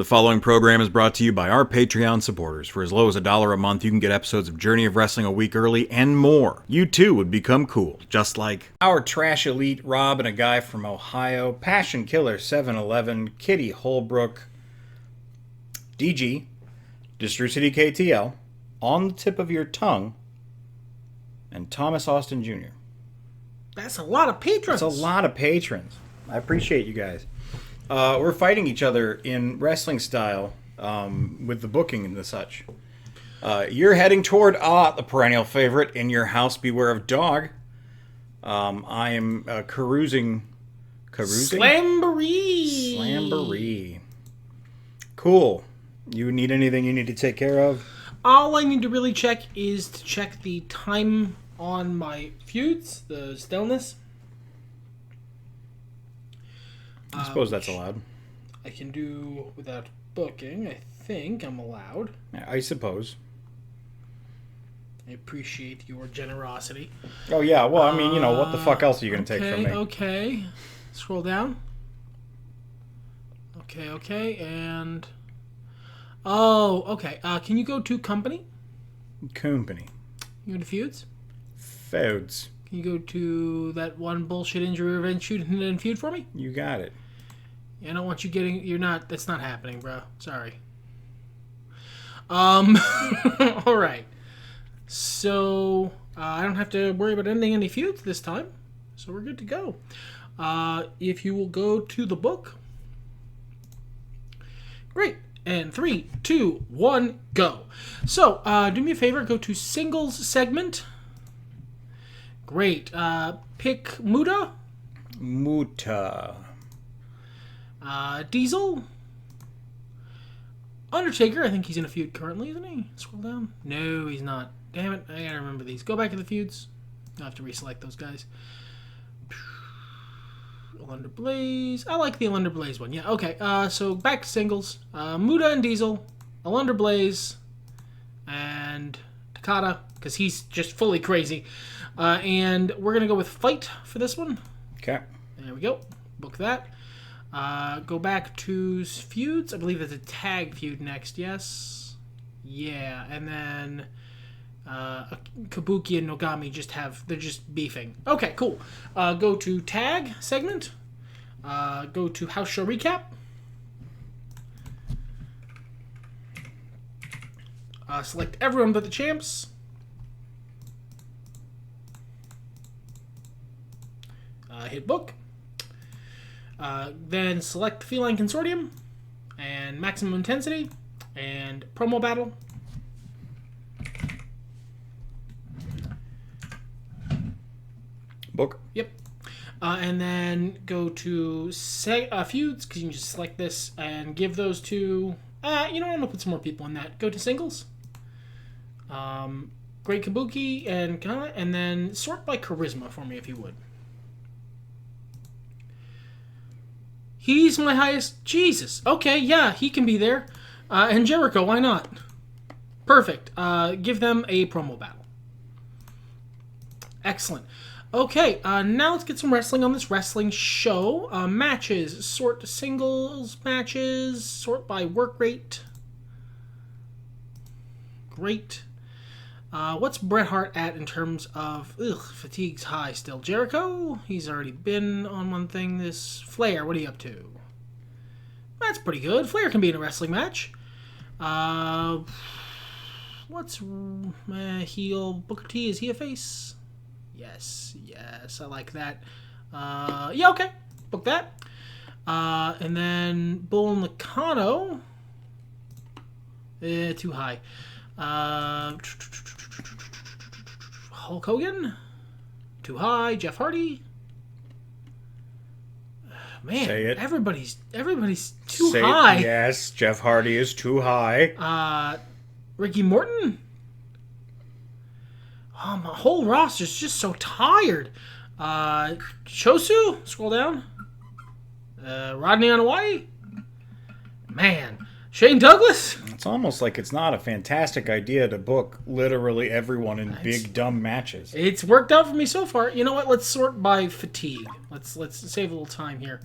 The following program is brought to you by our Patreon supporters. For as low as $1 a month, you can get episodes of Journey of Wrestling a week early and more. You too would become cool, just like our Trash Elite Rob and a guy from Ohio, Passion Killer 711, Kitty Holbrook, DG, Distro City KTL, On the Tip of Your Tongue, and Thomas Austin Jr. That's a lot of patrons. That's a lot of patrons. I appreciate you guys. We're fighting each other in wrestling style with the booking and the such. You're heading toward the perennial favorite in your house, Beware of Dog. I am carousing. Slamboree. Cool. You need anything you need to take care of? All I need to really check is to check the time on my feuds, the stillness. I suppose that's allowed. I can do without booking. I think I'm allowed. I suppose. I appreciate your generosity. Oh, yeah. Well, I mean, what the fuck else are you going to take from me? Okay. Scroll down. Okay. And... Oh, okay. Can you go to company? Company. You go to feuds? Feuds. Can you go to that one bullshit injury revenge feud for me? You got it. I don't want you getting... That's not happening, bro. Sorry. Alright. So, I don't have to worry about ending any feuds this time. So we're good to go. If you will go to the book. Great. And 3, 2, 1, go. So, do me a favor. Go to singles segment. Great. Pick Muta. Diesel. Undertaker. I think he's in a feud currently, isn't he? Scroll down. No, he's not. Damn it. I gotta remember these. Go back to the feuds. I'll have to reselect those guys. Under Blaze. I like the Under Blaze one. Yeah, okay. So back to singles. Muta and Diesel. Under Blaze. And Takada, because he's just fully crazy. And we're going to go with Fight for this one. Okay. There we go. Book that. Go back to feuds. I believe there's a tag feud next, yes? Yeah, and then Kabuki and Nogami they're just beefing. Okay, cool. Go to tag segment. Go to house show recap. Select everyone but the champs. Hit book. Then select Feline Consortium and Maximum Intensity and Promo Battle. Book. Yep. And then go to feuds, because you can just select this and give those to... I'm going to put some more people in that. Go to singles. Great Kabuki and Kana, and then sort by charisma for me if you would. He's my highest... Jesus. Okay, yeah, he can be there. And Jericho, why not? Perfect. Give them a promo battle. Excellent. Okay, now let's get some wrestling on this wrestling show. Matches. Sort singles matches. Sort by work rate. Great. What's Bret Hart at in terms of... fatigue's high still. Jericho? He's already been on one thing. This Flair, what are you up to? That's pretty good. Flair can be in a wrestling match. What's heel? Booker T, is he a face? Yes, I like that. Yeah, okay. Book that. And then Bull Nakano. Too high. Hulk Hogan. Too high. Jeff Hardy. Man, say it. Everybody's too high. Yes, Jeff Hardy is too high. Ricky Morton. Oh, my whole roster's just so tired. Chosu, scroll down. Rodney on Hawaii. Man, Shane Douglas. It's almost like it's not a fantastic idea to book literally everyone in big dumb matches. It's worked out for me so far. You know what? Let's sort by fatigue. Let's save a little time here.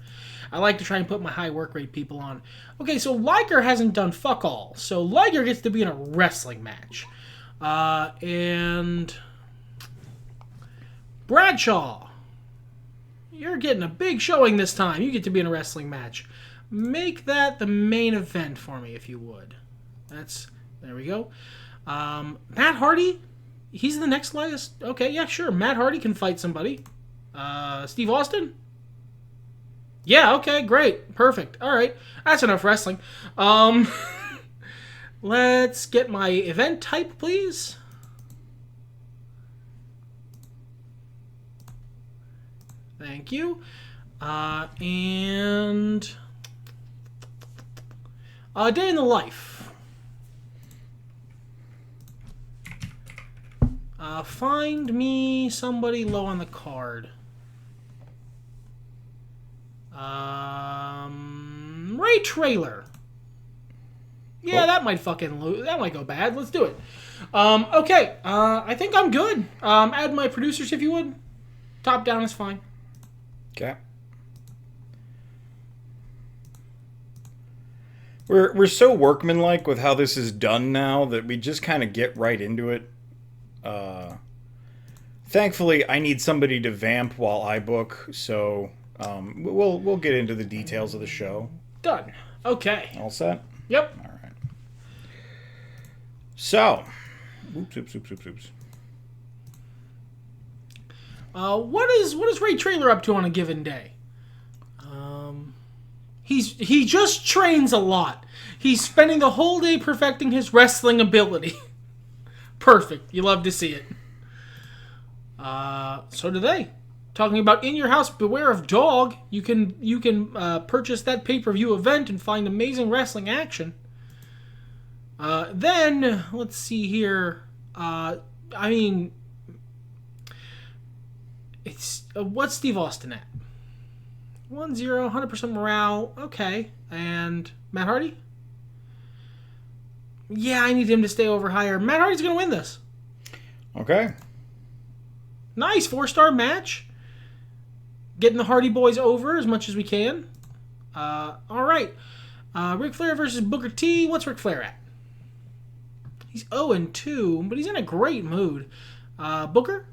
I like to try and put my high work rate people on. Okay, so Liger hasn't done fuck all. So Liger gets to be in a wrestling match. And Bradshaw, you're getting a big showing this time. You get to be in a wrestling match. Make that the main event for me, if you would. There we go. Matt Hardy, he's the next lightest. Okay, yeah, sure. Matt Hardy can fight somebody. Steve Austin? Yeah, okay, great. Perfect. All right. That's enough wrestling. Let's get my event type, please. Thank you. And day in the life. Find me somebody low on the card. Ray Trailer. Yeah, that might that might go bad. Let's do it. Okay. I think I'm good. Add my producers if you would. Top down is fine. Okay. We're so workmanlike with how this is done now that we just kind of get right into it. Thankfully, I need somebody to vamp while I book, so we'll get into the details of the show. Done. Okay. All set? Yep. All right. So, oops. What is Ray Trailer up to on a given day? He just trains a lot. He's spending the whole day perfecting his wrestling ability. Perfect. You love to see it. So do they. Talking about In Your House, Beware of Dog. You can purchase that pay-per-view event and find amazing wrestling action. Then let's see here. It's what's Steve Austin at? 1-0, 100% morale. Okay. And Matt Hardy? Yeah, I need him to stay over higher. Matt Hardy's going to win this. Okay. Nice 4-star match. Getting the Hardy Boys over as much as we can. All right. Ric Flair versus Booker T. What's Ric Flair at? He's 0-2, but he's in a great mood. Booker?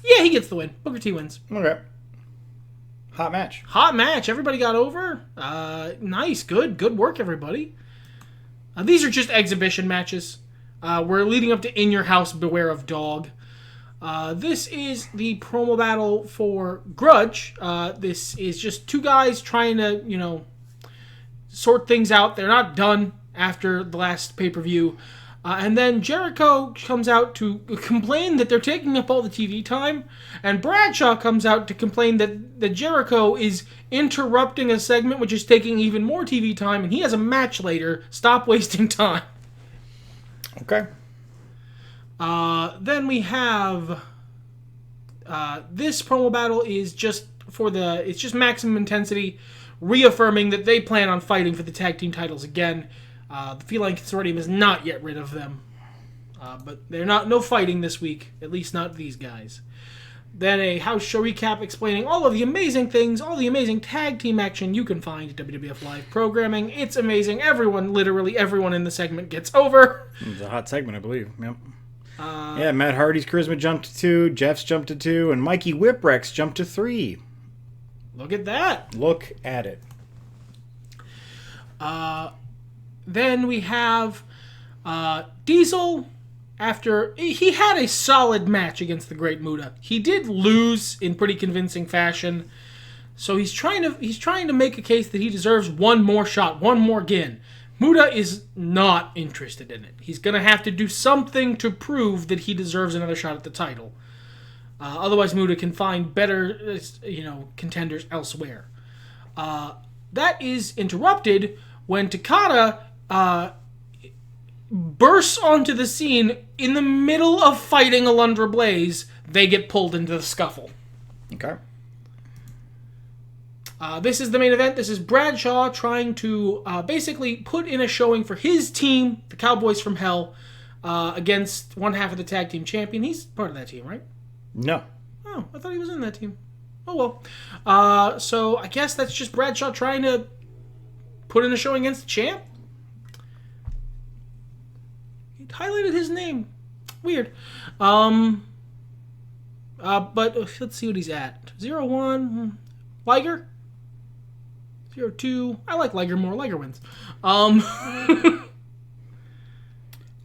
Yeah, he gets the win. Booker T wins. Okay. Hot match. Hot match. Everybody got over. Nice. Good work, everybody. These are just exhibition matches. We're leading up to In Your House, Beware of Dog. This is the promo battle for Grudge. This is just two guys trying to, sort things out. They're not done after the last pay-per-view. And then Jericho comes out to complain that they're taking up all the TV time. And Bradshaw comes out to complain that Jericho is interrupting a segment which is taking even more TV time. And he has a match later. Stop wasting time. Okay. Then we have... this promo battle is just it's just maximum intensity, reaffirming that they plan on fighting for the tag team titles again. The Feline Consortium is not yet rid of them. But they're no fighting this week. At least not these guys. Then a house show recap explaining all of the amazing things, all the amazing tag team action you can find at WWF Live programming. It's amazing. Literally everyone in the segment gets over. It's a hot segment, I believe. Yep. Matt Hardy's charisma jumped to 2, Jeff's jumped to 2, and Mikey Whipwreck's jumped to 3. Look at that. Look at it. Then we have Diesel. After he had a solid match against the Great Muta, he did lose in pretty convincing fashion. So he's trying to make a case that he deserves one more shot, one more gin. Muta is not interested in it. He's going to have to do something to prove that he deserves another shot at the title. Otherwise, Muta can find better, contenders elsewhere. That is interrupted when Takada bursts onto the scene in the middle of fighting Alundra Blaze. They get pulled into the scuffle. Okay. This is the main event. This is Bradshaw trying to basically put in a showing for his team, the Cowboys from Hell, against one half of the tag team champion. He's part of that team, right? No. Oh, I thought he was in that team. Oh, well. So I guess that's just Bradshaw trying to put in a showing against the champ. He highlighted his name. Weird. But let's see what he's at. 0-1. Liger? 0-2. I like Liger more. Liger wins.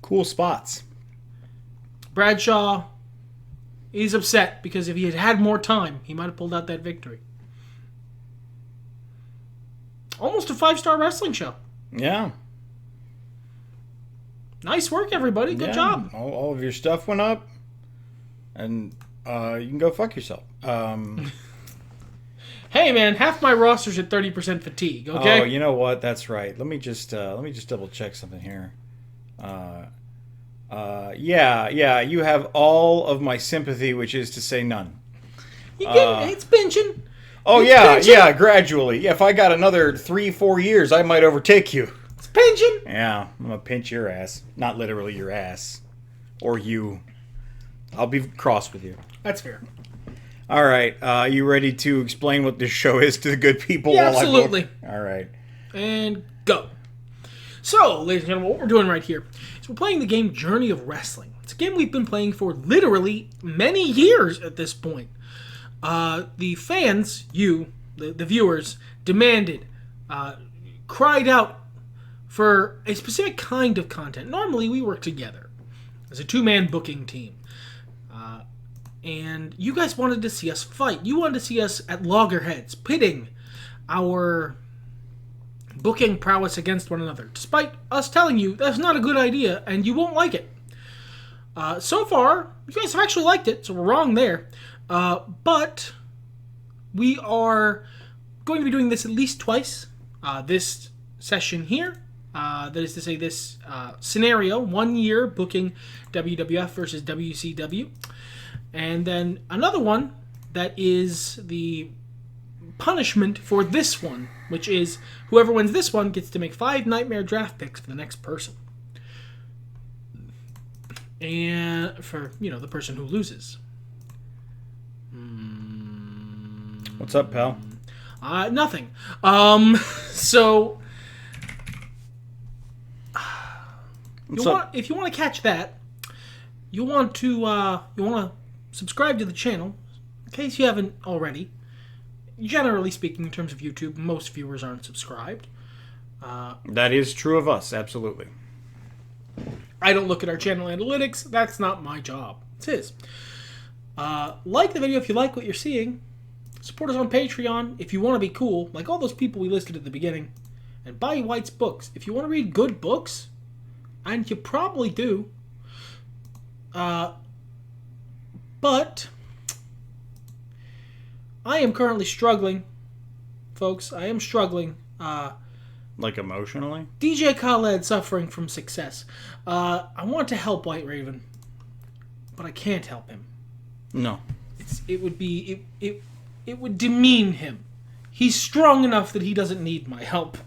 Cool spots. Bradshaw, he's upset because if he had had more time, he might have pulled out that victory. Almost a 5-star wrestling show. Yeah. Nice work, everybody. Good job. All of your stuff went up. And you can go fuck yourself. Hey, man, half my roster's at 30% fatigue, okay? Oh, you know what? That's right. Let me just double check something here. Yeah, you have all of my sympathy, which is to say none. It's binging. Oh, It's yeah, binging. yeah, gradually. Yeah, if I got another 3-4 years, I might overtake you. It's binging. Yeah, I'm gonna pinch your ass. Not literally your ass. Or you. I'll be cross with you. That's fair. All right, you ready to explain what this show is to the good people? Yeah, while absolutely. All right. And go. So, ladies and gentlemen, what we're doing right here is we're playing the game Journey of Wrestling. It's a game we've been playing for literally many years at this point. The fans, you, the viewers, demanded, cried out for a specific kind of content. Normally, we work together as a two-man booking team. And you guys wanted to see us fight. You wanted to see us at loggerheads, pitting our booking prowess against one another, despite us telling you that's not a good idea and you won't like it. So far, you guys have actually liked it, so we're wrong there. But we are going to be doing this at least twice. This session here, that is to say this scenario, 1 year booking WWF versus WCW. And then another one that is the punishment for this one, which is whoever wins this one gets to make 5 nightmare draft picks for the next person. And for, the person who loses. What's up, pal? Nothing. So if you want to catch that, you want to subscribe to the channel, in case you haven't already. Generally speaking, in terms of YouTube, most viewers aren't subscribed. That is true of us, absolutely. I don't look at our channel analytics. That's not my job. It's his. Like the video if you like what you're seeing. Support us on Patreon if you want to be cool, like all those people we listed at the beginning. And buy White's books. If you want to read good books, and you probably do, but I am currently struggling, folks. I am struggling. Like emotionally? DJ Khaled suffering from success. I want to help White Raven, but I can't help him. No. It would demean him. He's strong enough that he doesn't need my help.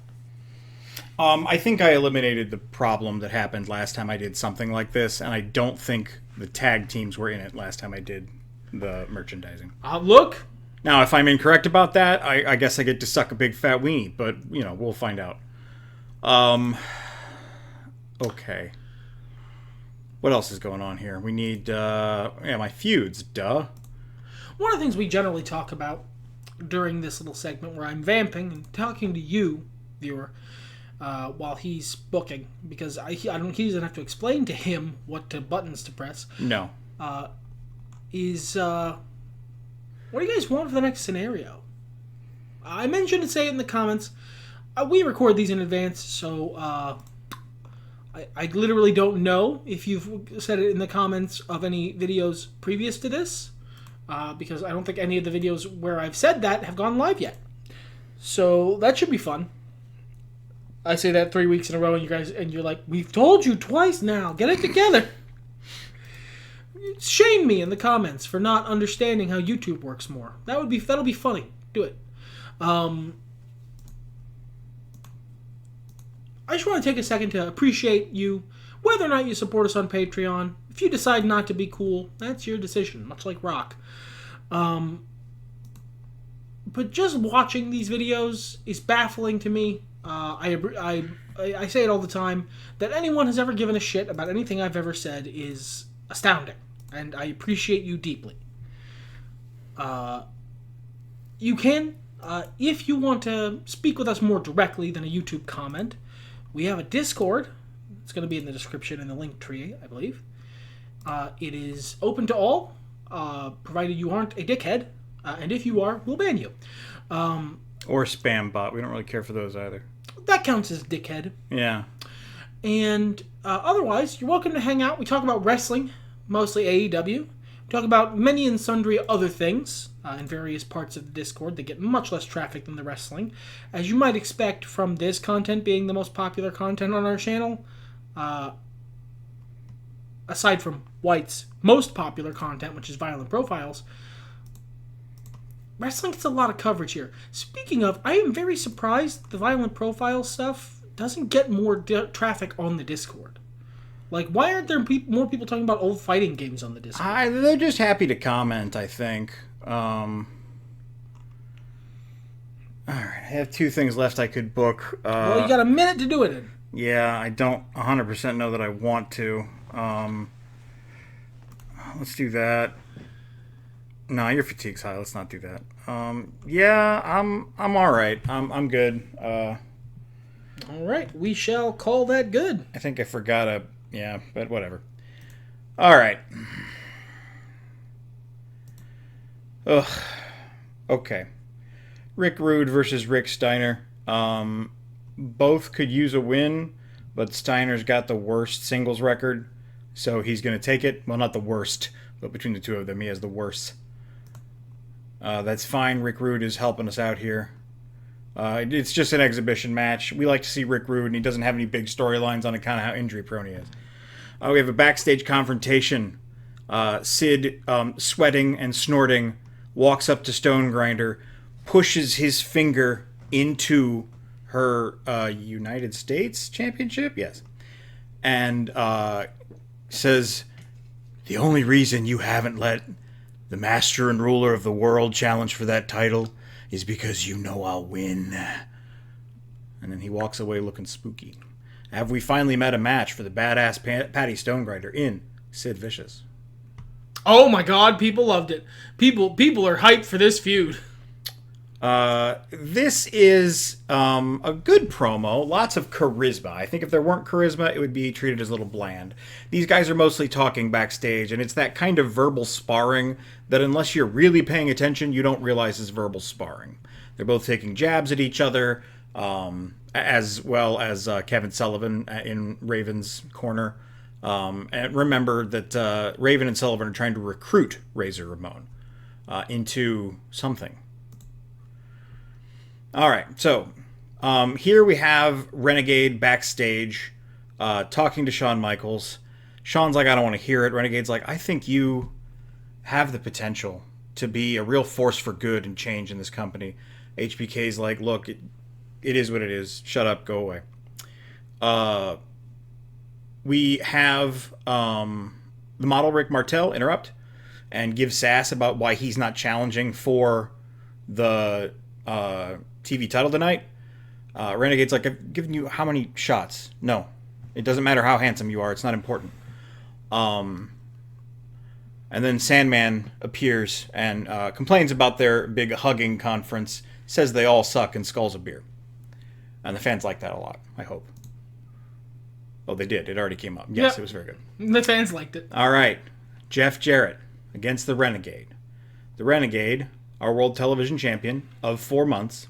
I think I eliminated the problem that happened last time I did something like this, and I don't think the tag teams were in it last time I did the merchandising. Look. Now, if I'm incorrect about that, I guess I get to suck a big fat weenie, but, we'll find out. Okay. What else is going on here? We need, my feuds, duh. One of the things we generally talk about during this little segment where I'm vamping and talking to you, viewer, while he's booking, because he doesn't have to explain to him what buttons to press. No. Is what do you guys want for the next scenario? I mentioned to say it in the comments. We record these in advance, so I literally don't know if you've said it in the comments of any videos previous to this, because I don't think any of the videos where I've said that have gone live yet. So that should be fun. I say that 3 weeks in a row, and you're like, we've told you twice now. Get it together. Shame me in the comments for not understanding how YouTube works more. That'll be funny. Do it. I just want to take a second to appreciate you, whether or not you support us on Patreon. If you decide not to be cool, that's your decision, much like Rock. But just watching these videos is baffling to me. I say it all the time, that anyone has ever given a shit about anything I've ever said is astounding, and I appreciate you deeply. You can, if you want to speak with us more directly than a YouTube comment, we have a Discord. It's going to be in the description in the link tree, I believe. It is open to all, provided you aren't a dickhead, and if you are, we'll ban you. Or spam bot. We don't really care for those either. That counts as dickhead. Yeah. And otherwise, you're welcome to hang out. We talk about wrestling, mostly AEW. We talk about many and sundry other things in various parts of the Discord that get much less traffic than the wrestling. As you might expect from this content being the most popular content on our channel, aside from White's most popular content, which is Violent Profiles, wrestling gets a lot of coverage here. Speaking of, I am very surprised the Violent Profile stuff doesn't get more traffic on the Discord. Like, why aren't there more people talking about old fighting games on the Discord? They're just happy to comment, I think. Alright, I have 2 things left I could book. Well, you got a minute to do it in. Yeah, I don't 100% know that I want to. Let's do that. No, your fatigue's high. Let's not do that. Yeah, I'm all right. I'm good. All right, we shall call that good. I think I forgot yeah, but whatever. All right. Ugh. Okay. Rick Rude versus Rick Steiner. Both could use a win, but Steiner's got the worst singles record, so he's going to take it. Well, not the worst, but between the two of them, he has the worst. That's fine. Rick Rude is helping us out here. It's just an exhibition match. We like to see Rick Rude, and he doesn't have any big storylines on account of how injury-prone he is. We have a backstage confrontation. Sid, sweating and snorting, walks up to Stone Grinder, pushes his finger into her United States Championship? Yes. And says, "The only reason you haven't let the master and ruler of the world challenge for that title is because you know I'll win." And then he walks away looking spooky. Have we finally met a match for the badass Patty Stone Grinder in Sid Vicious? Oh my god, people loved it. People are hyped for this feud. This is a good promo. Lots of charisma. I think if there weren't charisma, it would be treated as a little bland. These guys are mostly talking backstage, and it's that kind of verbal sparring that unless you're really paying attention, you don't realize is verbal sparring. They're both taking jabs at each other, as well as Kevin Sullivan in Raven's corner. And remember that Raven and Sullivan are trying to recruit Razor Ramon into something. All right, so here we have Renegade backstage talking to Shawn Michaels. Shawn's like, "I don't want to hear it." Renegade's like, "I think you have the potential to be a real force for good and change in this company." HBK's like, "Look, it is what it is. Shut up, go away." We have the model Rick Martel interrupt and give sass about why he's not challenging for the TV title tonight. Renegade's like, "I've given you how many shots?" "No, it doesn't matter how handsome you are. It's not important." And then Sandman appears and complains about their big hugging conference, says they all suck, and skulls a beer. And the fans like that a lot, I hope. Oh, they did. It already came up. Yes, It was very good. The fans liked it. All right. Jeff Jarrett against the Renegade. The Renegade, our world television champion of 4 months.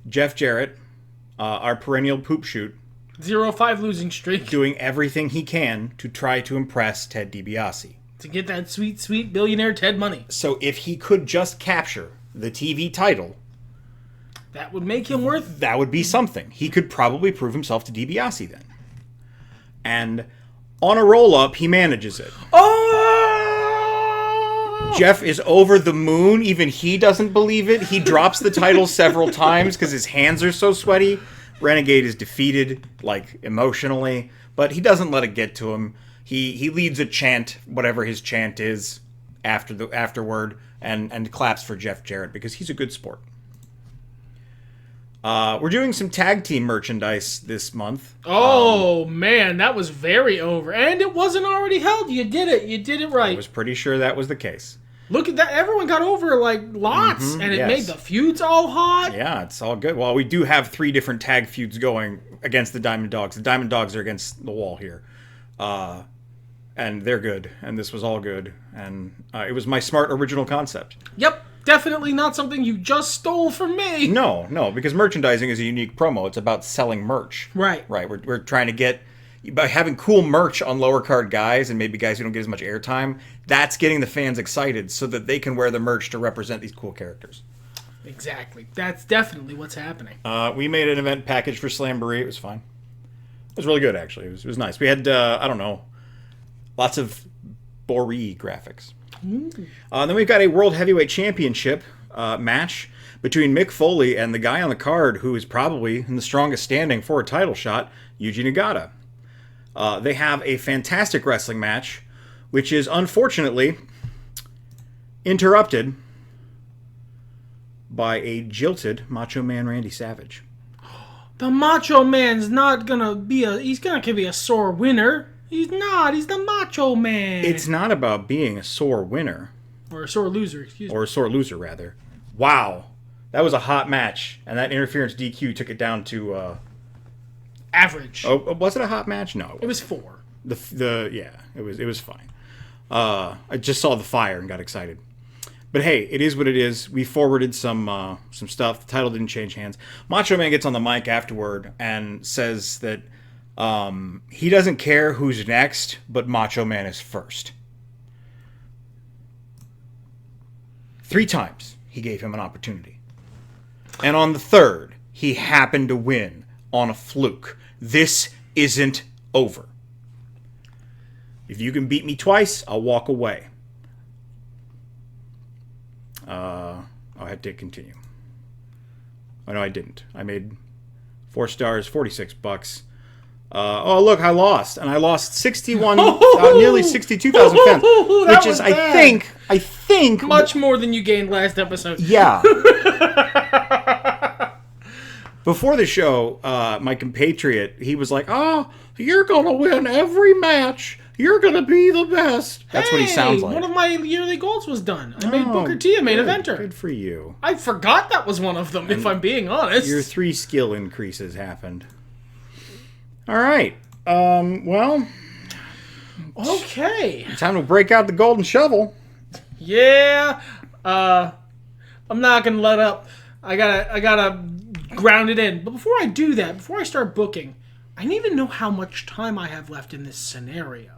Jeff Jarrett, our perennial poop shoot. 0-5 losing streak. Doing everything he can to try to impress Ted DiBiase. To get that sweet, sweet billionaire Ted money. So if he could just capture the TV title, that would make him worth... That would be something. He could probably prove himself to DiBiase then. And on a roll-up, he manages it. Oh! Jeff is over the moon. Even he doesn't believe it. He drops the title several times because his hands are so sweaty. Renegade is defeated, like, emotionally, but he doesn't let it get to him. He leads a chant, whatever his chant is, afterward, and claps for Jeff Jarrett because he's a good sport. We're doing some tag team merchandise this month. Oh, man, that was very over. And it wasn't already held. You did it. You did it right. I was pretty sure that was the case. Look at that. Everyone got over, like, lots. And it made the feuds all hot. Yeah, it's all good. Well, we do have 3 different tag feuds going against the Diamond Dogs. The Diamond Dogs are against the wall here. And they're good. And this was all good. And it was my smart original concept. Yep. Definitely not something you just stole from me. No, because merchandising is a unique promo. It's about selling merch. Right. Right. We're trying to get, by having cool merch on lower card guys and maybe guys who don't get as much airtime, that's getting the fans excited so that they can wear the merch to represent these cool characters. Exactly. That's definitely what's happening. We made an event package for Slamboree. It was fine. It was really good, actually. It was nice. We had, lots of Boree graphics. Then we've got a World Heavyweight Championship match between Mick Foley and the guy on the card who is probably in the strongest standing for a title shot, Yuji Nagata. They have a fantastic wrestling match, which is unfortunately interrupted by a jilted Macho Man Randy Savage. The Macho Man's not gonna be he's gonna be a sore winner. He's not. He's the Macho Man. It's not about being a sore winner. Or a sore loser, excuse me. Or a sore loser, rather. Wow. That was a hot match. And that interference DQ took it down to... average. Oh, was it a hot match? No. It was 4. Yeah, it was fine. I just saw the fire and got excited. But hey, it is what it is. We forwarded some stuff. The title didn't change hands. Macho Man gets on the mic afterward and says that he doesn't care who's next, but Macho Man is first. 3 times he gave him an opportunity. And on the 3rd, he happened to win on a fluke. This isn't over. If you can beat me twice, I'll walk away. I had to continue. Oh, no, I didn't. I made 4 stars, $46. Oh, look, I lost. And I lost 61, nearly 62,000 fans. Which is, bad. I think... Much more than you gained last episode. Yeah. Before the show, my compatriot, he was like, "Oh, you're going to win every match. You're going to be the best." That's what he sounds like. One of my yearly goals was done. I made Booker T a main eventer. Good for you. I forgot that was one of them, if I'm being honest. Your 3 skill increases happened. All right. Well. Okay. Time to break out the golden shovel. Yeah. I'm not going to let up. I gotta ground it in. But before I do that, before I start booking, I need to know how much time I have left in this scenario.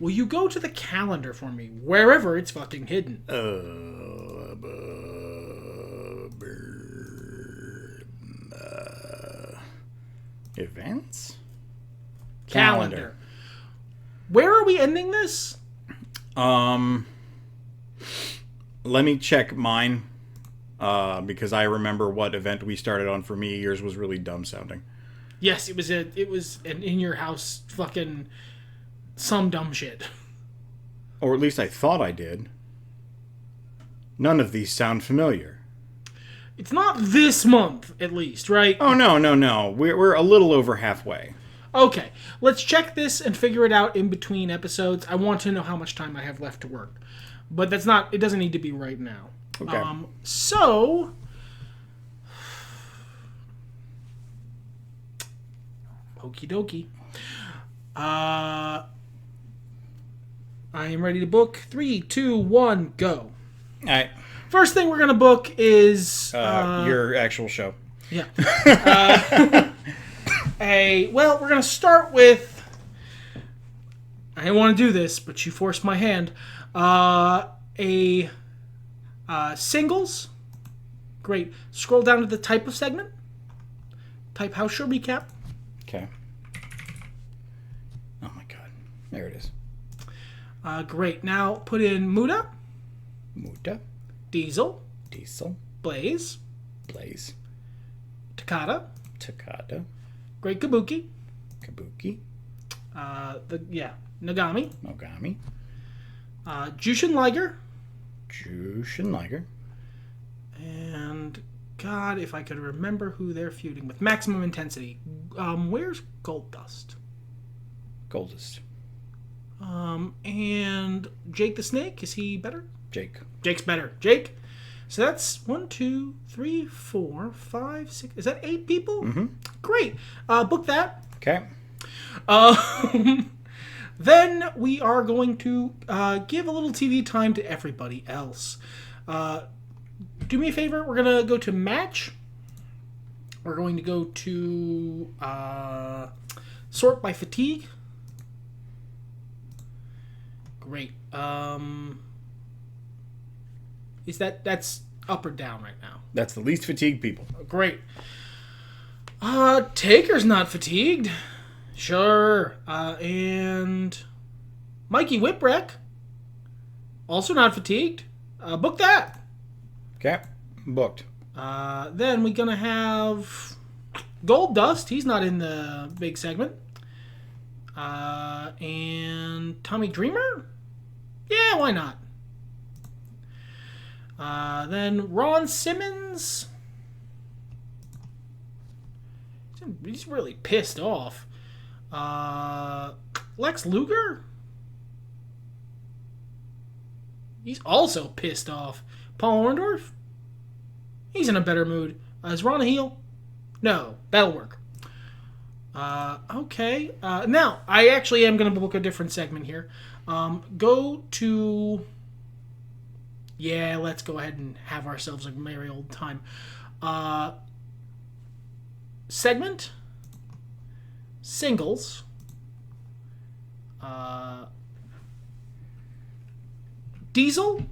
Will you go to the calendar for me, wherever it's fucking hidden? Events? Calendar. Where are we ending this? Let me check mine. Because I remember what event we started on for me. Yours was really dumb sounding. Yes, it was an in your house fucking some dumb shit. Or at least I thought I did. None of these sound familiar. It's not this month, at least, right? Oh, no. We're a little over halfway. Okay, let's check this and figure it out in between episodes. I want to know how much time I have left to work. But it doesn't need to be right now. Okay. So... Okie dokie. I am ready to book. 3, 2, 1, go. All right. First thing we're going to book is... your actual show. Yeah. Well, we're going to start with... I didn't want to do this, but you forced my hand. Singles. Great. Scroll down to the type of segment. Type house show recap. Okay. Oh my god. There it is. Great. Now put in Muda. Muta. Diesel. Diesel. Blaze. Blaze. Takada. Takada. Great Kabuki. Kabuki. Nagami. Mogami. Jushin Liger. Jushin Liger. And God, if I could remember who they're feuding with. Maximum Intensity. Where's Goldust? Goldust. And Jake the Snake, is he better? Jake. Jake's better. Jake. So that's 1, 2, 3, 4, 5, 6. Is that 8 people? Mm-hmm. Great. Book that. Okay. Then we are going to give a little TV time to everybody else. Do me a favor. We're going to go to match. We're going to go to sort by fatigue. Great. That's up or down right now? That's the least fatigued people. Great. Taker's not fatigued. Sure. And Mikey Whipwreck, also not fatigued. Book that. Okay. Booked. Then we're going to have Goldust. He's not in the big segment. And Tommy Dreamer? Yeah, why not? Then Ron Simmons. He's really pissed off. Lex Luger? He's also pissed off. Paul Orndorff? He's in a better mood. Is Ron a heel? No, that'll work. Okay. Now, I actually am going to book a different segment here. Go to... Yeah, let's go ahead and have ourselves a merry old time. Segment. Singles. Diesel.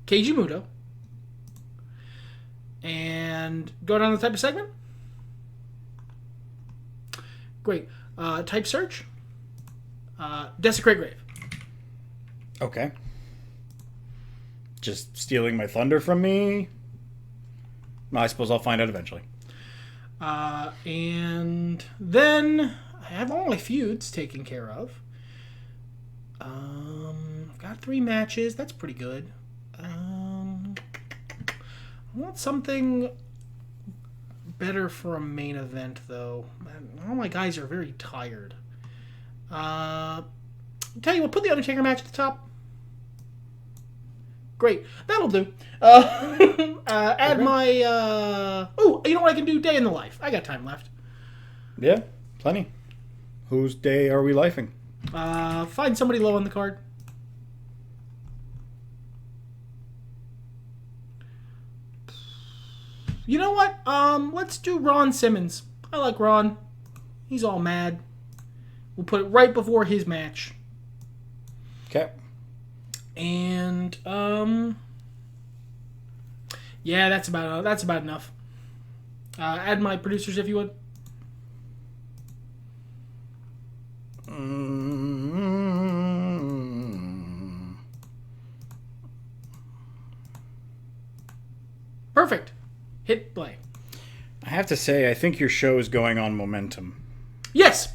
Keiji Muto. And go down the type of segment. Great. Type search. Desecrate Grave. Okay. Just stealing my thunder from me? I suppose I'll find out eventually. And then I have all my feuds taken care of. I've got 3 matches. That's pretty good. I want something better for a main event, though. All my guys are very tired. Tell you what, put the Undertaker match at the top. Great. That'll do. Add my... Oh, you know what I can do? Day in the life. I got time left. Yeah, plenty. Whose day are we lifing? Find somebody low on the card. You know what? Let's do Ron Simmons. I like Ron. He's all mad. We'll put it right before his match. Okay. And yeah, that's about enough. Add my producers if you would. Perfect. Hit play. I have to say, I think your show is going on momentum. Yes.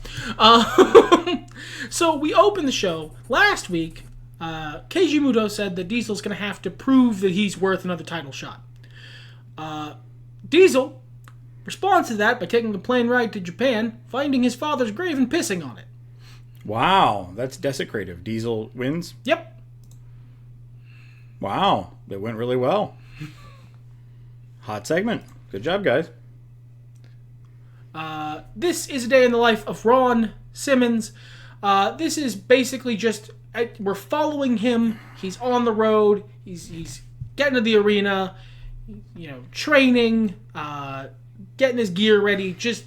So we opened the show last week. Keiji Muto said that Diesel's going to have to prove that he's worth another title shot. Diesel responds to that by taking a plane ride to Japan, finding his father's grave and pissing on it. Wow, that's desecrative. Diesel wins? Yep. Wow, that went really well. Hot segment. Good job, guys. This is a day in the life of Ron Simmons. This is basically just... we're following him. He's on the road. He's getting to the arena, training, getting his gear ready, just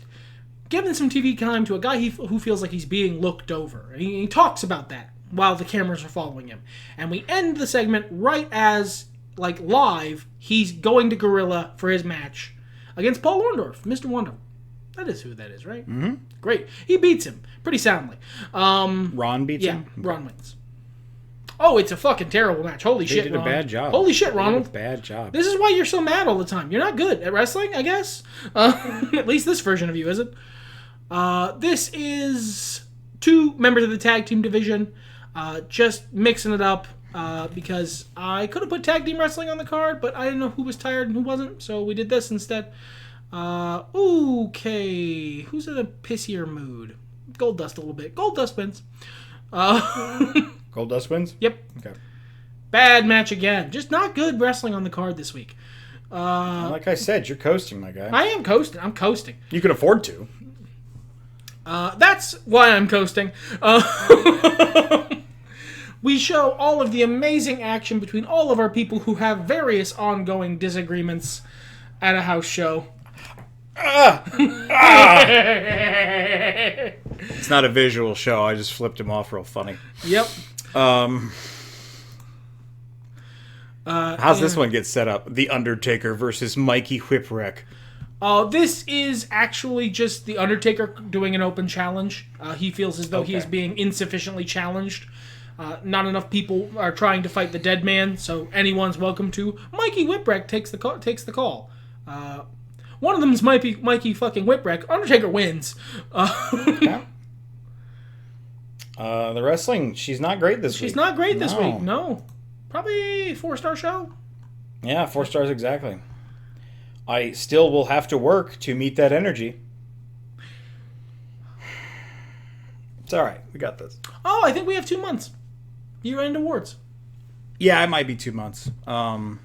giving some TV time to a guy who feels like he's being looked over. And he talks about that while the cameras are following him. And we end the segment right as, live, he's going to Gorilla for his match against Paul Orndorff, Mr. Wonderful. That is who that is, right? Mm-hmm. Great. He beats him pretty soundly. Ron beats him? Yeah, Ron wins. Oh, it's a fucking terrible match. Holy shit, They did a bad job. Holy shit, They Ronald. did a bad job. This is why you're so mad all the time. You're not good at wrestling, I guess. At least this version of you isn't. This is 2 members of the tag team division. Just mixing it up because I could have put tag team wrestling on the card, but I didn't know who was tired and who wasn't, so we did this instead. Okay. Who's in a pissier mood? Goldust a little bit. Goldust wins. Goldust wins? Yep. Okay. Bad match again. Just not good wrestling on the card this week. Like I said, you're coasting, my guy. I am coasting. I'm coasting. You can afford to. That's why I'm coasting. We show all of the amazing action between all of our people who have various ongoing disagreements at a house show. It's not a visual show. I just flipped him off real funny. Yep. How's this one get set up? The Undertaker versus Mikey Whipwreck. This is actually just The Undertaker doing an open challenge. He feels as though he is being insufficiently challenged. Not enough people are trying to fight the dead man, so anyone's welcome to. Mikey Whipwreck takes the call. One of them is Mikey fucking Whipwreck. Undertaker wins. The wrestling, she's not great this week. She's not great this week, no. Probably 4-star show. Yeah, 4 stars exactly. I still will have to work to meet that energy. It's alright, we got this. Oh, I think we have 2 months. Year-end awards. Yeah, it might be 2 months. Time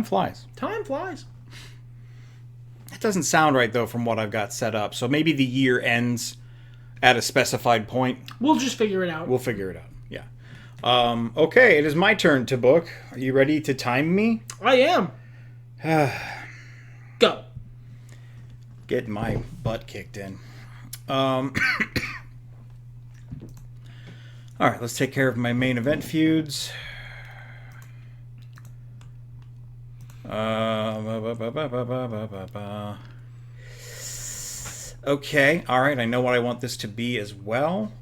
flies. Time flies. It doesn't sound right, though, from what I've got set up. So maybe the year ends at a specified point. We'll just figure it out. We'll figure it out, yeah. Okay, it is my turn to book. Are you ready to time me? I am. Go. Getting my butt kicked in. All right, let's take care of my main event feuds. Okay, all right, I know what I want this to be as well.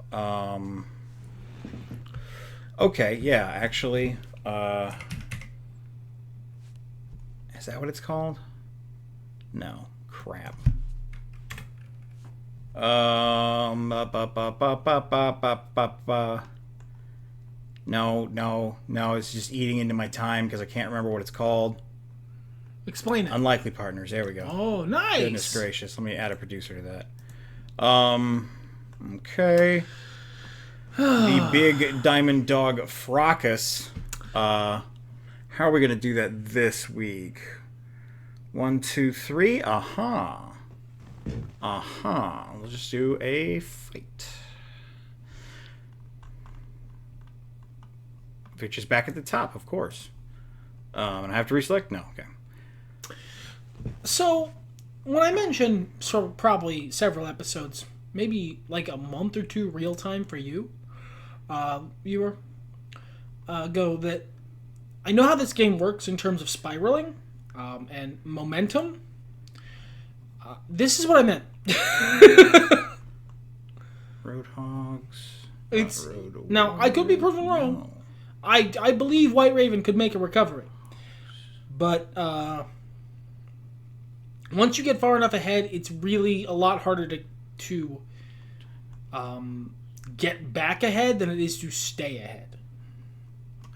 Okay, yeah, actually, is that what it's called? No, crap. No, it's just eating into my time because I can't remember what it's called. Explain it. Unlikely Partners, there we go. Oh, nice. Goodness gracious, let me add a producer to that. Okay. The Big Diamond Dog Fracas. How are we going to do that this week? 1, 2, 3. We'll just do a fight. Which is back at the top, of course. And I have to reselect? No, okay. So, when I mentioned probably several episodes, maybe like a month or 2 real time for you, viewer, go that I know how this game works in terms of spiraling and momentum. This is what I meant. Roadhogs. Now, I could be proven wrong. No. I believe White Raven could make a recovery. But once you get far enough ahead, it's really a lot harder to get back ahead than it is to stay ahead.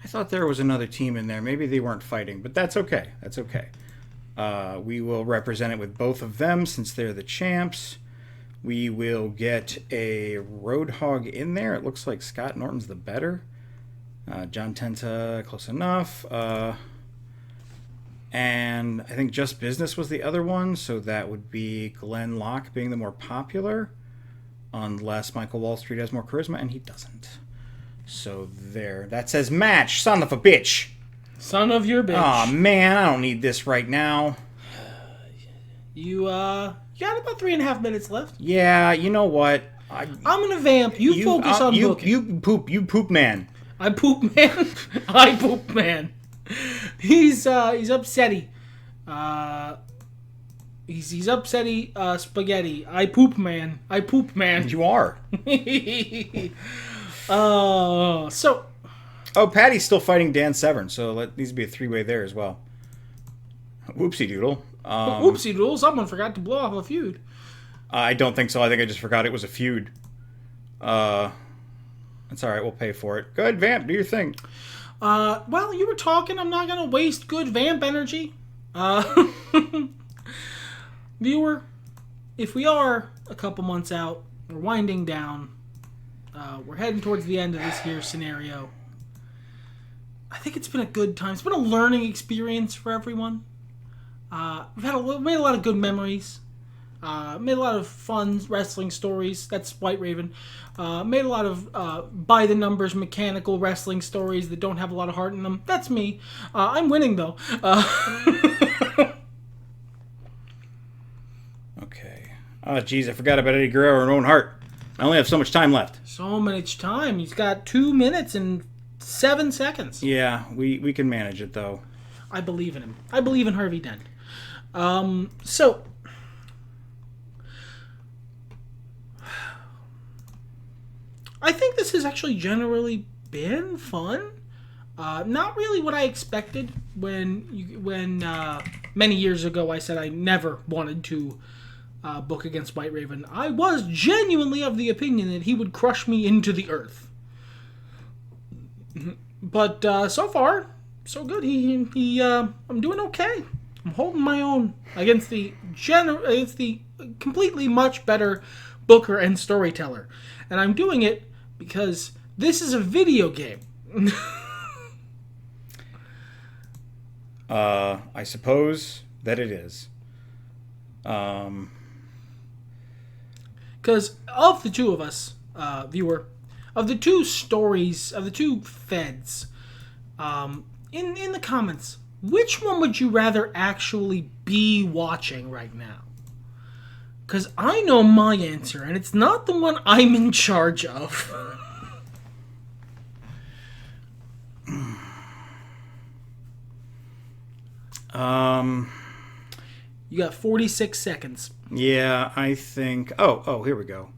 I thought there was another team in there. Maybe they weren't fighting, but that's okay. That's okay. We will represent it with both of them since they're the champs. We will get a Roadhog in there. It looks like Scott Norton's the better. John Tenta, close enough. And I think Just Business was the other one, so that would be Glenn Locke being the more popular, unless Michael Wall Street has more charisma, and he doesn't. So there. That says match, son of a bitch. Son of your bitch. Aw, man, I don't need this right now. You got about 3.5 minutes left. Yeah, you know what? I'm gonna vamp. You focus on booking. You poop man. I poop man. I poop man. He's upsetty. He's upsetty spaghetti. I poop man. I poop man. You are. So Oh, Patty's still fighting Dan Severn, so that needs to be a three-way there as well. Whoopsie doodle. Oopsie doodle, someone forgot to blow off a feud. I don't think so. I think I just forgot it was a feud. It's alright, we'll pay for it. Go ahead, Vamp, do your thing. Well, you were talking. I'm not going to waste good vamp energy. Viewer, if we are a couple months out, we're winding down, we're heading towards the end of this here scenario, I think it's been a good time. It's been a learning experience for everyone. We've made a lot of good memories. Made a lot of fun wrestling stories. That's White Raven. Made a lot of by-the-numbers mechanical wrestling stories that don't have a lot of heart in them. That's me. I'm winning, though. Okay. Oh, geez, I forgot about Eddie Guerrero and Owen Hart. I only have so much time left. So much time. He's got 2 minutes and 7 seconds. Yeah, we can manage it, though. I believe in him. I believe in Harvey Dent. So... I think this has actually generally been fun. Not really what I expected when many years ago I said I never wanted to book against White Raven. I was genuinely of the opinion that he would crush me into the earth. But so far, so good. I'm doing okay. I'm holding my own against the completely much better booker and storyteller, and I'm doing it because this is a video game. I suppose that it is. Because of the two of us, viewer, of the two stories, of the two feds, in the comments, which one would you rather actually be watching right now? Because I know my answer, and it's not the one I'm in charge of. You got 46 seconds. Yeah, I think... Oh, here we go.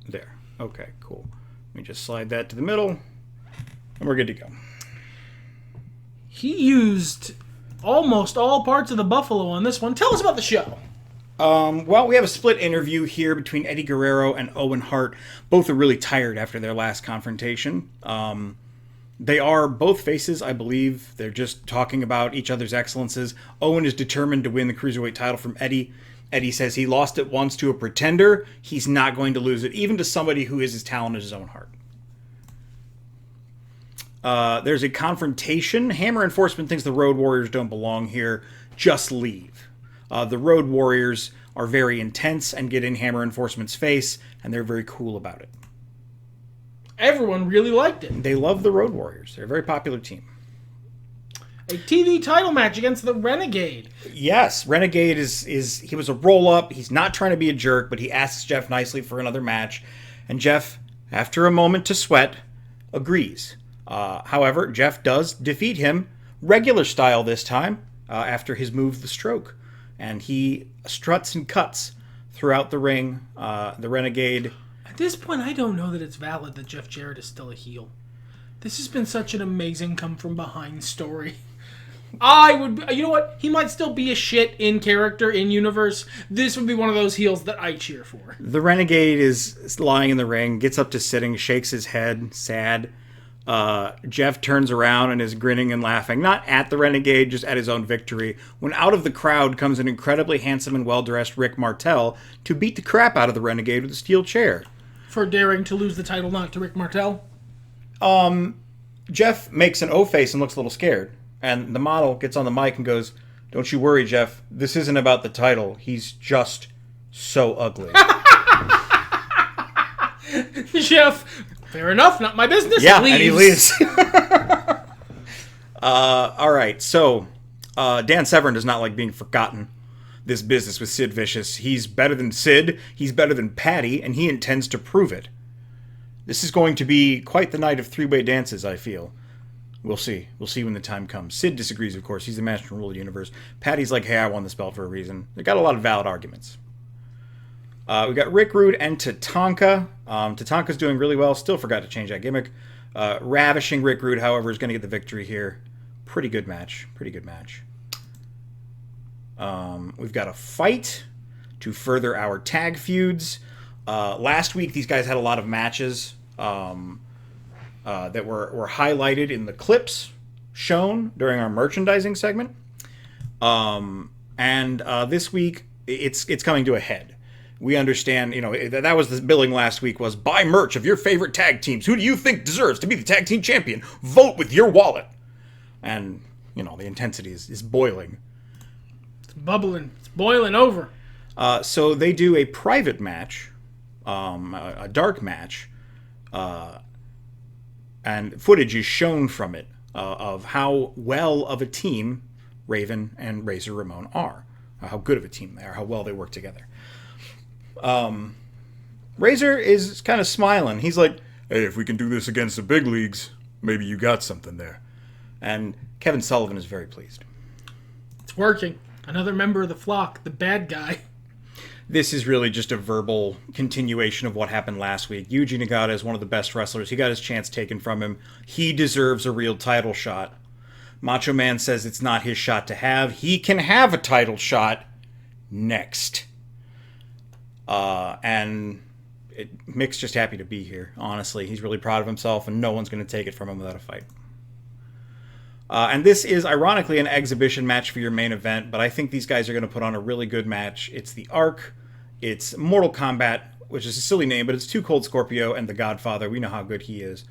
There. Okay, cool. Let me just slide that to the middle, and we're good to go. He used almost all parts of the buffalo on this one. Tell us about the show. Well, we have a split interview here between Eddie Guerrero and Owen Hart. Both are really tired after their last confrontation. They are both faces, I believe. They're just talking about each other's excellences. Owen is determined to win the Cruiserweight title from Eddie. Eddie says he lost it once to a pretender. He's not going to lose it, even to somebody who is as talented as Owen Hart. There's a confrontation. Hammer Enforcement thinks the Road Warriors don't belong here. Just leave. The Road Warriors are very intense and get in Hammer Enforcement's face, and they're very cool about it. Everyone really liked it. They love the Road Warriors. They're a very popular team. A TV title match against the Renegade. Yes, Renegade he was a roll-up. He's not trying to be a jerk, but he asks Jeff nicely for another match. And Jeff, after a moment to sweat, agrees. However, Jeff does defeat him, regular style this time, after his move, the stroke. And he struts and cuts throughout the ring. The Renegade... At this point, I don't know that it's valid that Jeff Jarrett is still a heel. This has been such an amazing come-from-behind story. You know what? He might still be a shit in character, in universe. This would be one of those heels that I cheer for. The Renegade is lying in the ring, gets up to sitting, shakes his head, sad. Jeff turns around and is grinning and laughing, not at the Renegade, just at his own victory, when out of the crowd comes an incredibly handsome and well-dressed Rick Martel to beat the crap out of the Renegade with a steel chair. For daring to lose the title not to Rick Martel? Jeff makes an O-face and looks a little scared. And the model gets on the mic and goes, "Don't you worry, Jeff. This isn't about the title. He's just so ugly." Jeff, fair enough. Not my business. Yeah, and he leaves. All right, so Dan Severn does not like being forgotten. This business with Sid Vicious. He's better than Sid. He's better than Patty, and he intends to prove it. This is going to be quite the night of three-way dances, I feel. We'll see. We'll see when the time comes. Sid disagrees, of course. He's the master and ruler of the universe. Patty's like, hey, I won this belt for a reason. They got a lot of valid arguments. We got Rick Rude and Tatanka. Tatanka's doing really well. Still forgot to change that gimmick. Ravishing Rick Rude, however, is going to get the victory here. Pretty good match. We've got a fight to further our tag feuds. Last week, these guys had a lot of matches that were highlighted in the clips shown during our merchandising segment. And this week, it's coming to a head. We understand, that was the billing last week was buy merch of your favorite tag teams. Who do you think deserves to be the tag team champion? Vote with your wallet. And, the intensity is boiling. It's bubbling. It's boiling over. So they do a private match, a dark match, and footage is shown from it of how well of a team Raven and Razor Ramon are. How good of a team they are, how well they work together. Razor is kind of smiling. He's like, hey, if we can do this against the big leagues, maybe you got something there. And Kevin Sullivan is very pleased. It's working. Another member of the flock, the bad guy. This is really just a verbal continuation of what happened last week. Yuji Nagata is one of the best wrestlers. He got his chance taken from him. He deserves a real title shot. Macho Man says it's not his shot to have. He can have a title shot next. And Mick's just happy to be here, honestly. He's really proud of himself, and no one's going to take it from him without a fight. And this is, ironically, an exhibition match for your main event, but I think these guys are going to put on a really good match. It's the Ark. It's Mortal Kombat, which is a silly name, but it's Too Cold Scorpio and The Godfather. We know how good he is.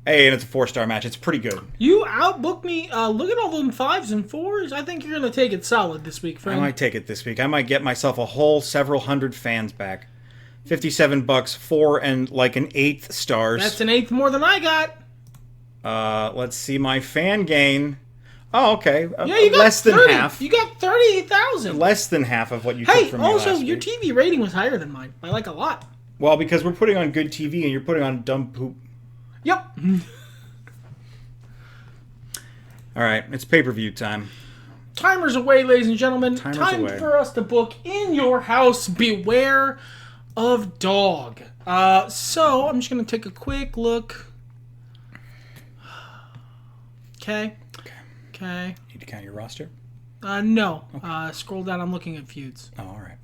Hey, and it's a 4-star match. It's pretty good. You outbooked me. Look at all them 5s and 4s. I think you're going to take it solid this week, friend. I might take it this week. I might get myself a whole several hundred fans back. $57, 4 and like an 8th stars. That's an 8th more than I got. Let's see my fan gain. Oh, okay. Yeah, you got less than 30. half. You got 38,000. Less than half of what you took from me last also, week. your TV rating was higher than mine by like a lot. Well, because we're putting on good TV and you're putting on dumb poop. Yep. All right, it's pay-per-view time. Timer's away, ladies and gentlemen. Timer's Time away. for us to book In Your House, Beware of Dog. So, I'm just going to take a quick look. Okay. Need to count your roster? No. Okay. Scroll down. I'm looking at feuds. Oh, all right.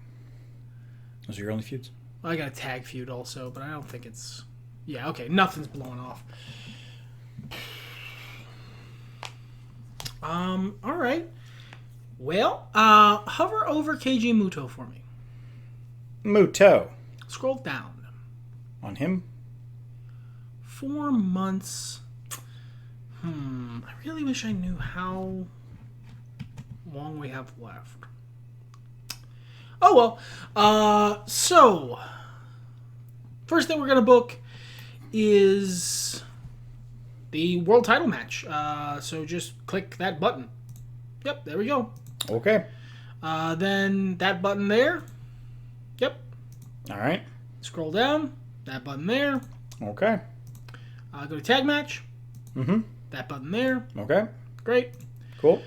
Those are your only feuds? Well, I got a tag feud also, but I don't think it's... Yeah, okay. Nothing's blowing off. All right. Well, hover over KG Muto for me. Muto. Scroll down. On him? 4 months. I really wish I knew how long we have left. Oh, well. So, first thing we're going to book is the world title match. So just click that button. Yep, there we go. Okay. Then that button there. Yep. All right. Scroll down. That button there. Okay. Go to tag match. Mm-hmm. That button there. Okay. Great. Cool.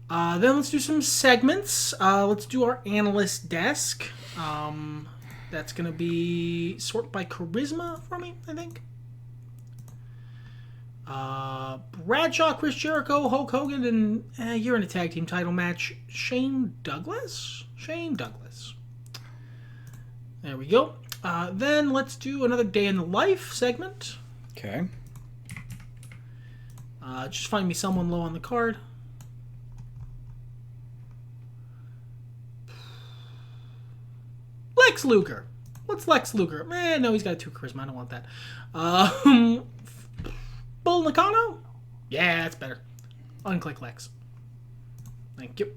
Then let's do some segments. Let's do our analyst desk. That's going to be sort by charisma for me, I think. Bradshaw, Chris Jericho, Hulk Hogan, and you're in a tag team title match. Shane Douglas? There we go. Then let's do another day in the life segment. Okay. Just find me someone low on the card. Lex Luger. What's Lex Luger? No, he's got 2 charisma. I don't want that. Bull Nakano? Yeah, that's better. Unclick Lex. Thank you.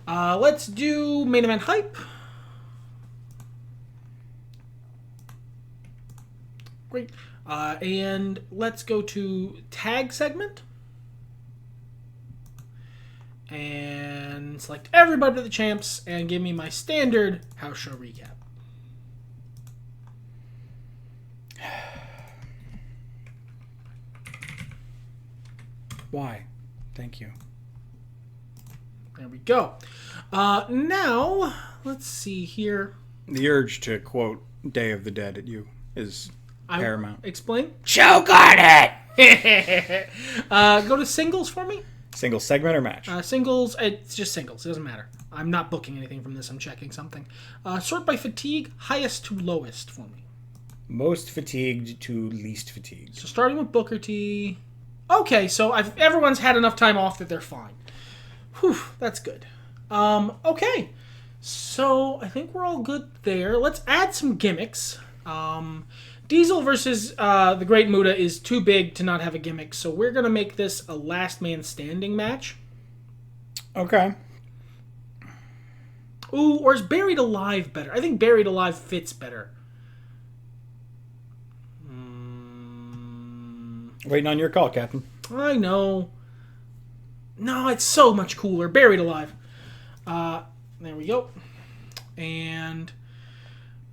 Let's do main event hype. Great. And let's go to tag segment. And select everybody but the champs and give me my standard house show recap. Why? Thank you. There we go. Now, let's see here. The urge to quote Day of the Dead at you is paramount. Explain. Choke on it! Go to singles for me. Single segment or match? Singles, it's just singles. It doesn't matter. I'm not booking anything from this. I'm checking something. Sort by fatigue, highest to lowest for me. Most fatigued to least fatigued. So starting with Booker T. Okay, so everyone's had enough time off that they're fine. Whew, that's good. Okay, so I think we're all good there. Let's add some gimmicks. Diesel versus the Great Muta is too big to not have a gimmick, so we're going to make this a last man standing match. Okay. Ooh, or is Buried Alive better? I think Buried Alive fits better. Waiting on your call, Captain. I know. No, it's so much cooler. Buried Alive. There we go. And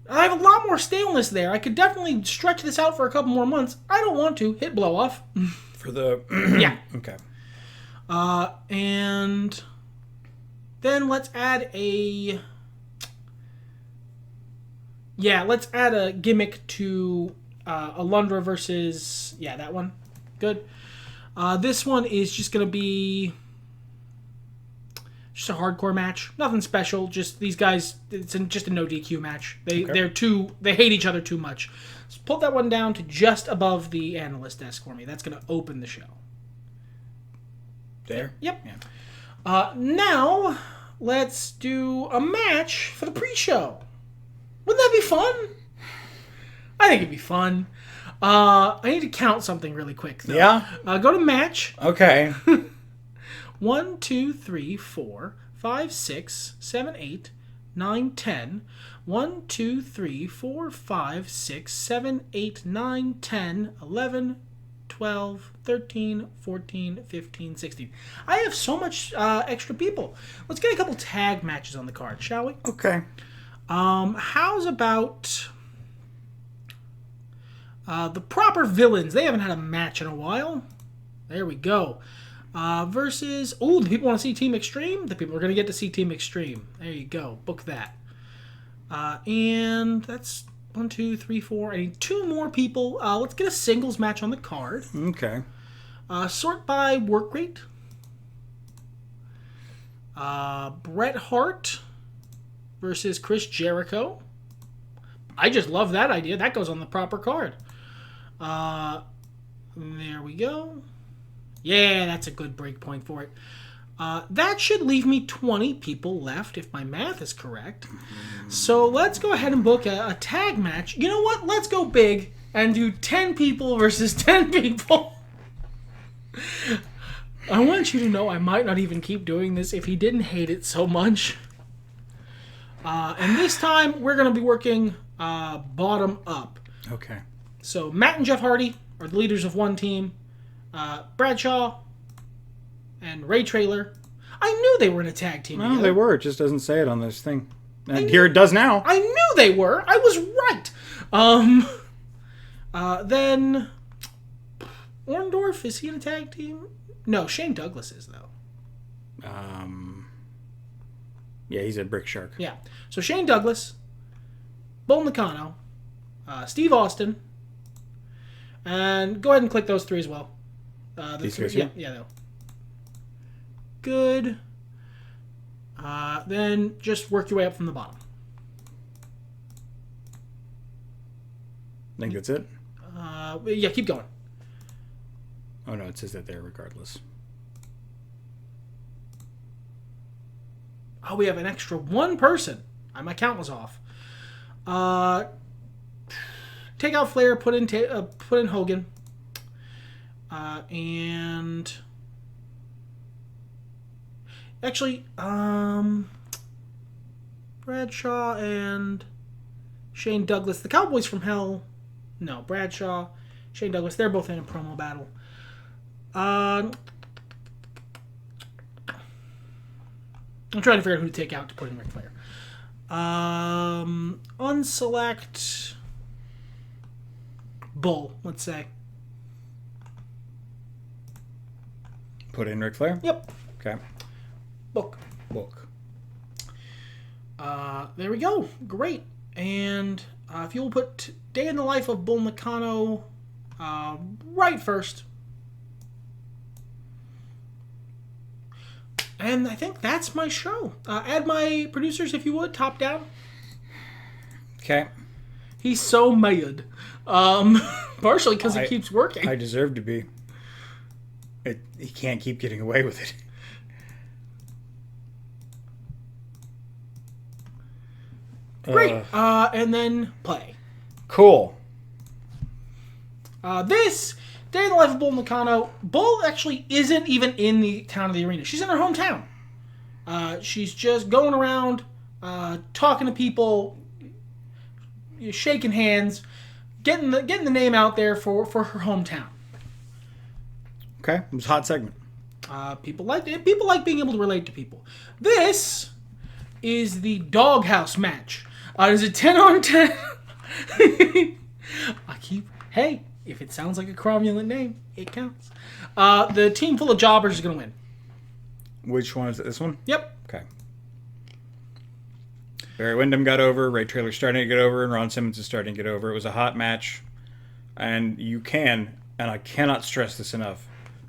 I have a lot more staleness there. I could definitely stretch this out for a couple more months. I don't want to. Hit blow off. For the... Yeah. Okay. And then let's add a... Yeah, let's add a gimmick to Alundra versus... Yeah, that one. Good. This one is just going to be just a hardcore match. Nothing special. Just these guys, it's just a no DQ match. They hate each other too much. So put that one down to just above the analyst desk for me. That's going to open the show. There? Yep. Yeah. Now, let's do a match for the pre-show. Wouldn't that be fun? I think it'd be fun. I need to count something really quick, though. Yeah? Go to match. Okay. 1, 2, 3, 4, 5, 6, 7, 8, 9, 10. 1, 2, 3, 4, 5, 6, 7, 8, 9, 10, 11, 12, 13, 14, 15, 16. I have so much extra people. Let's get a couple tag matches on the card, shall we? Okay. How's about the Proper Villains? They haven't had a match in a while. There we go. Versus... Ooh, the people want to see Team Extreme? The people are going to get to see Team Extreme. There you go. Book that. And that's 1, 2, 3, 4. I need 2 more people. Let's get a singles match on the card. Okay. Sort by work rate. Bret Hart versus Chris Jericho. I just love that idea. That goes on the proper card. There we go. Yeah, that's a good break point for it. That should leave me 20 people left, if my math is correct. So let's go ahead and book a tag match. You know what? Let's go big and do 10 people versus 10 people. I want you to know I might not even keep doing this if he didn't hate it so much. And this time, we're going to be working bottom up. Okay. So Matt and Jeff Hardy are the leaders of one team. Bradshaw and Ray Traylor. I knew they were in a tag team together. No, they were. It just doesn't say it on this thing. And here it does now. I knew they were. I was right. Then Orndorff, is he in a tag team? No, Shane Douglas is, though. Yeah, he's a Brick Shark. Yeah. So Shane Douglas, Bull Nakano, Steve Austin, and go ahead and click those 3 as well. These 3? Yeah, though. Good. Then just work your way up from the bottom. I think that's it. Yeah, keep going. Oh, no, it says that there regardless. Oh, we have an extra 1 person. My count was off. Take out Flair, put in Hogan. And actually, Bradshaw and Shane Douglas, the Cowboys from Hell. No, Bradshaw, Shane Douglas, they're both in a promo battle. I'm trying to figure out who to take out to put in Ric Flair. Unselect Bull, let's say. Put in Ric Flair? Yep. Okay. Book. There we go. Great. And if you'll put Day in the Life of Bull Nakano right first. And I think that's my show. Add my producers, if you would, top down. Okay. He's so mad. Partially because he keeps working. I deserve to be. He can't keep getting away with it. Great. And then play. Cool. This Day in the Life of Bull Nakano. Bull actually isn't even in the town of the arena. She's in her hometown. She's just going around, talking to people, shaking hands, getting the name out there for her hometown. Okay, it was a hot segment. People like it. People like being able to relate to people. This is the Doghouse match. It is a 10-on-10. Hey, if it sounds like a cromulent name, it counts. The team full of jobbers is going to win. Which one is it? This one? Yep. Okay. Barry Windham got over, Ray Traylor's starting to get over, and Ron Simmons is starting to get over. It was a hot match. And you can, and I cannot stress this enough,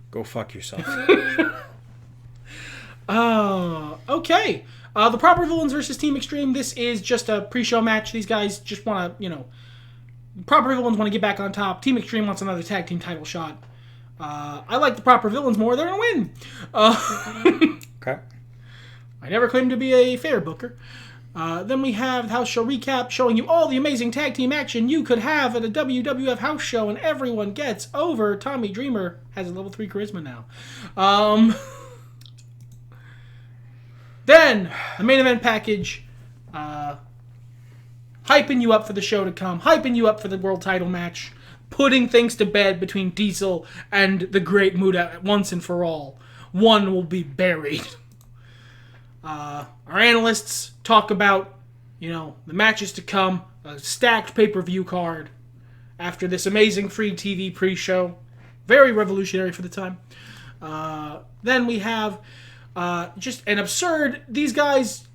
go fuck yourself. Okay. The Proper Villains versus Team Extreme. This is just a pre-show match. These guys just want to, Proper Villains want to get back on top. Team Extreme wants another tag team title shot. I like the Proper Villains more. They're going to win. Okay. I never claimed to be a fair booker. Then we have the house show recap showing you all the amazing tag team action you could have at a WWF house show, and everyone gets over. Tommy Dreamer has a level 3 charisma now. Then, the main event package, hyping you up for the show to come, hyping you up for the world title match, putting things to bed between Diesel and the Great Muta once and for all. One will be buried. Our analysts talk about, the matches to come, a stacked pay-per-view card after this amazing free TV pre-show. Very revolutionary for the time. Then we have just an absurd, these guys,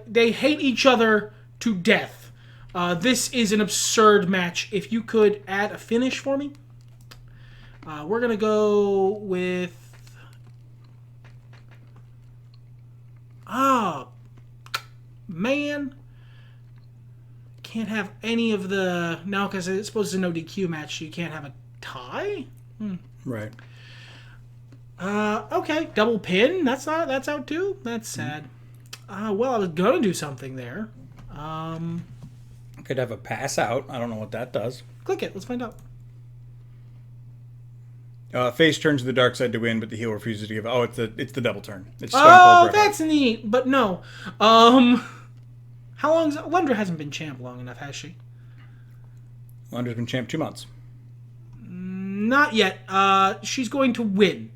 they hate each other to death. This is an absurd match. If you could add a finish for me. We're going to go with... man. Can't have any of the... No, because it's supposed to be no DQ match, so you can't have a tie? Right. Okay. Double pin? That's out too? That's sad. Well, I was going to do something there. Could have a pass out. I don't know what that does. Click it. Let's find out. Face turns to the dark side to win, but the heel refuses to give. Oh, it's the double turn. It's Stone Cold Bret Hart. That's neat. But no. How long? Alundra hasn't been champ long enough, has she? Alundra's been champ 2 months. Not yet. She's going to win.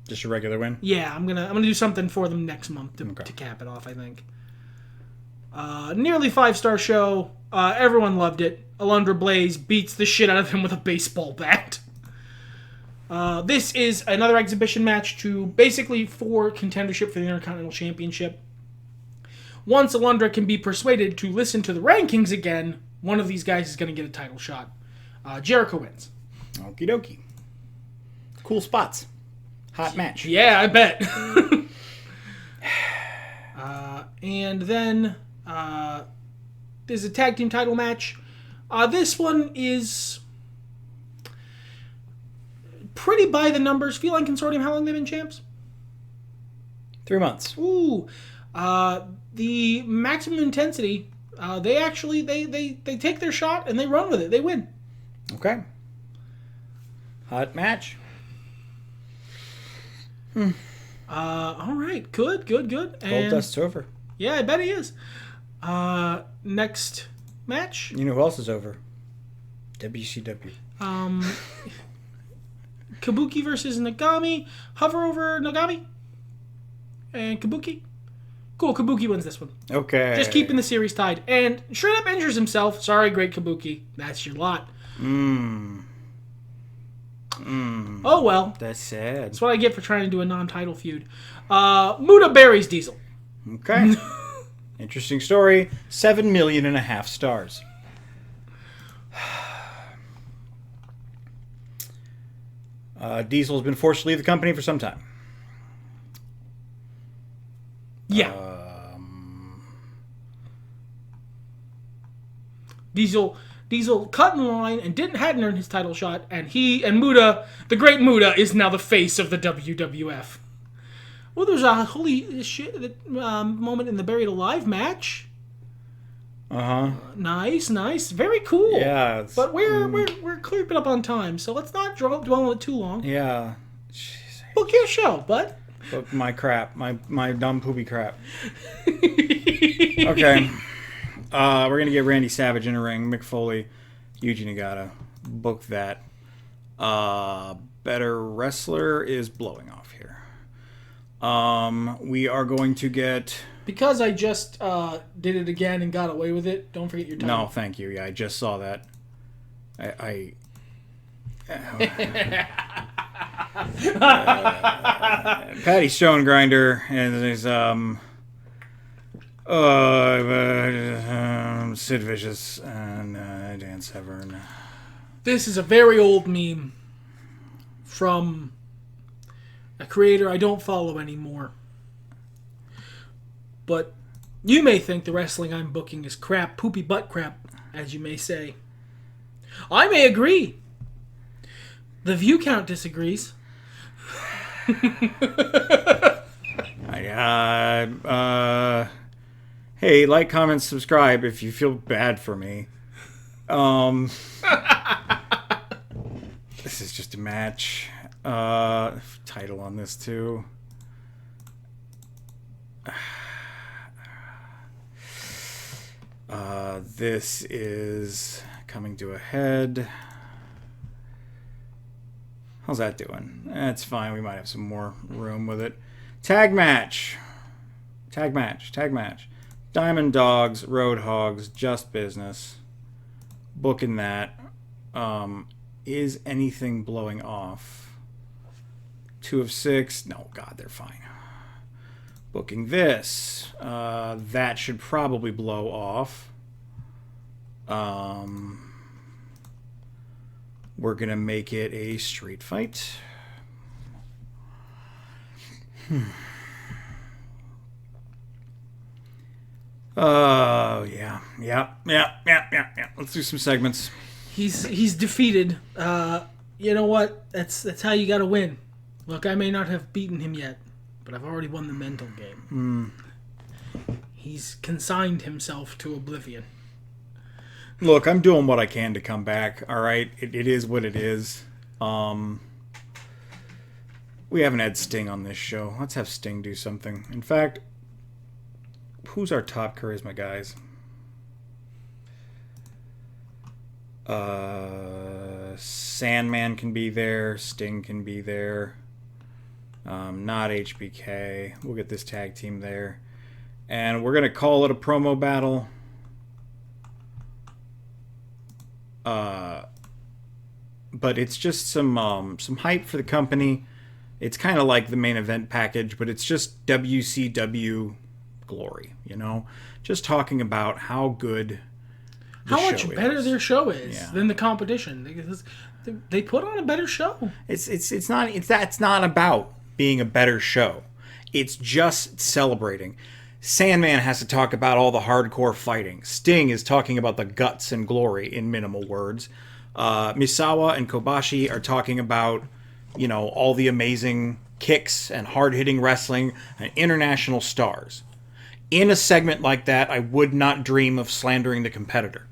Just a regular win? Yeah, I'm gonna do something for them next month to cap it off, I think. Nearly 5-star show. Everyone loved it. Alundra Blaze beats the shit out of him with a baseball bat. This is another exhibition match for contendership for the Intercontinental Championship. Once Alundra can be persuaded to listen to the rankings again, one of these guys is going to get a title shot. Jericho wins. Okie dokie. Cool spots. Hot match. Yeah, I bet. And then there's a tag team title match. This one is pretty by the numbers. Feline Consortium, how long they've been champs? 3 months. Ooh. The Maximum Intensity, they actually, they take their shot and they run with it. They win. Okay. Hot match. All right. Good. Goldust's over. Yeah, I bet he is. Next match. You know who else is over? WCW. Kabuki versus Nagami. Hover over Nagami. And Kabuki. Cool, Kabuki wins this one. Okay. Just keeping the series tied. And straight up injures himself. Sorry, Great Kabuki. That's your lot. Oh, well. That's sad. That's what I get for trying to do a non-title feud. Muta buries Diesel. Okay. Interesting story. 7.5 million stars. Diesel has been forced to leave the company for some time. Yeah. Diesel cut in line and hadn't earned his title shot, and Muta, the great Muta, is now the face of the WWF. Well, there's a holy shit moment in the Buried Alive match. Nice, very cool. Yeah, but we're creeping up on time, so let's not dwell on it too long. Yeah. Jeez. Book your show, bud. Book my crap, my dumb poopy crap. Okay. We're going to get Randy Savage in a ring. Mick Foley, Yuji Nagata. Book that. Better wrestler is blowing off here. We are going to get... Because I just did it again and got away with it, don't forget your time. No, thank you. Yeah, I just saw that. Patty Stone Grinder and there's Sid Vicious and Dan Severn. This is a very old meme from a creator I don't follow anymore. But you may think the wrestling I'm booking is crap, poopy butt crap, as you may say. I may agree. The view count disagrees. Hey, like, comment, subscribe if you feel bad for me. This is just a match. Title on this too. This is coming to a head. How's that doing? That's fine. We might have some more room with it. Tag match. Diamond Dogs, Road Hogs, Just Business. Booking that. Is anything blowing off? 2 of 6. No, God, they're fine. Booking this. That should probably blow off. We're going to make it a street fight. Oh, yeah. Let's do some segments. He's defeated. You know what? That's how you got to win. Look, I may not have beaten him yet, but I've already won the mental game. He's consigned himself to oblivion. Look, I'm doing what I can to come back, all right? It is what it is. We haven't had Sting on this show. Let's have Sting do something. In fact, who's our top charisma guys? Sandman can be there. Sting can be there. Not HBK. We'll get this tag team there. And we're going to call it a promo battle. But it's just some hype for the company. It's kind of like the main event package, but it's just WCW glory, you know? Just talking about how good how much better their show is than the competition. They put on a better show. It's not about being a better show. It's just celebrating. Sandman has to talk about all the hardcore fighting. Sting is talking about the guts and glory in minimal words. Misawa and Kobashi are talking about, you know, all the amazing kicks and hard-hitting wrestling and international stars. In a segment like that, I would not dream of slandering the competitor.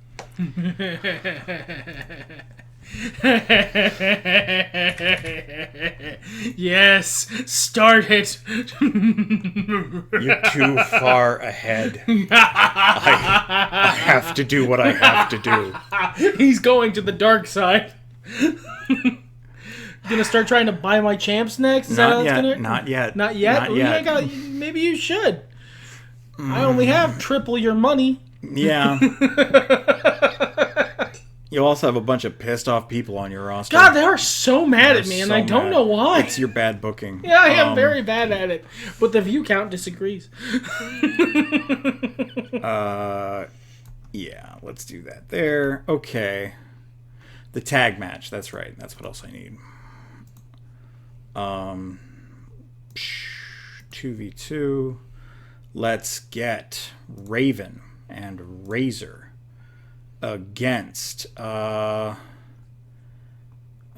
Yes, start it. You're too far ahead. I have to do what I have to do. He's going to the dark side. Gonna start trying to buy my champs next? Not yet. Not yet? Maybe you should. I only have triple your money. Yeah. You also have a bunch of pissed off people on your roster. God, they are so mad at me, and I don't know why. It's your bad booking. Yeah, I am very bad at it. But the view count disagrees. Yeah, let's do that there. Okay. The tag match. That's right. That's what else I need. 2v2. Let's get Raven and Razor against a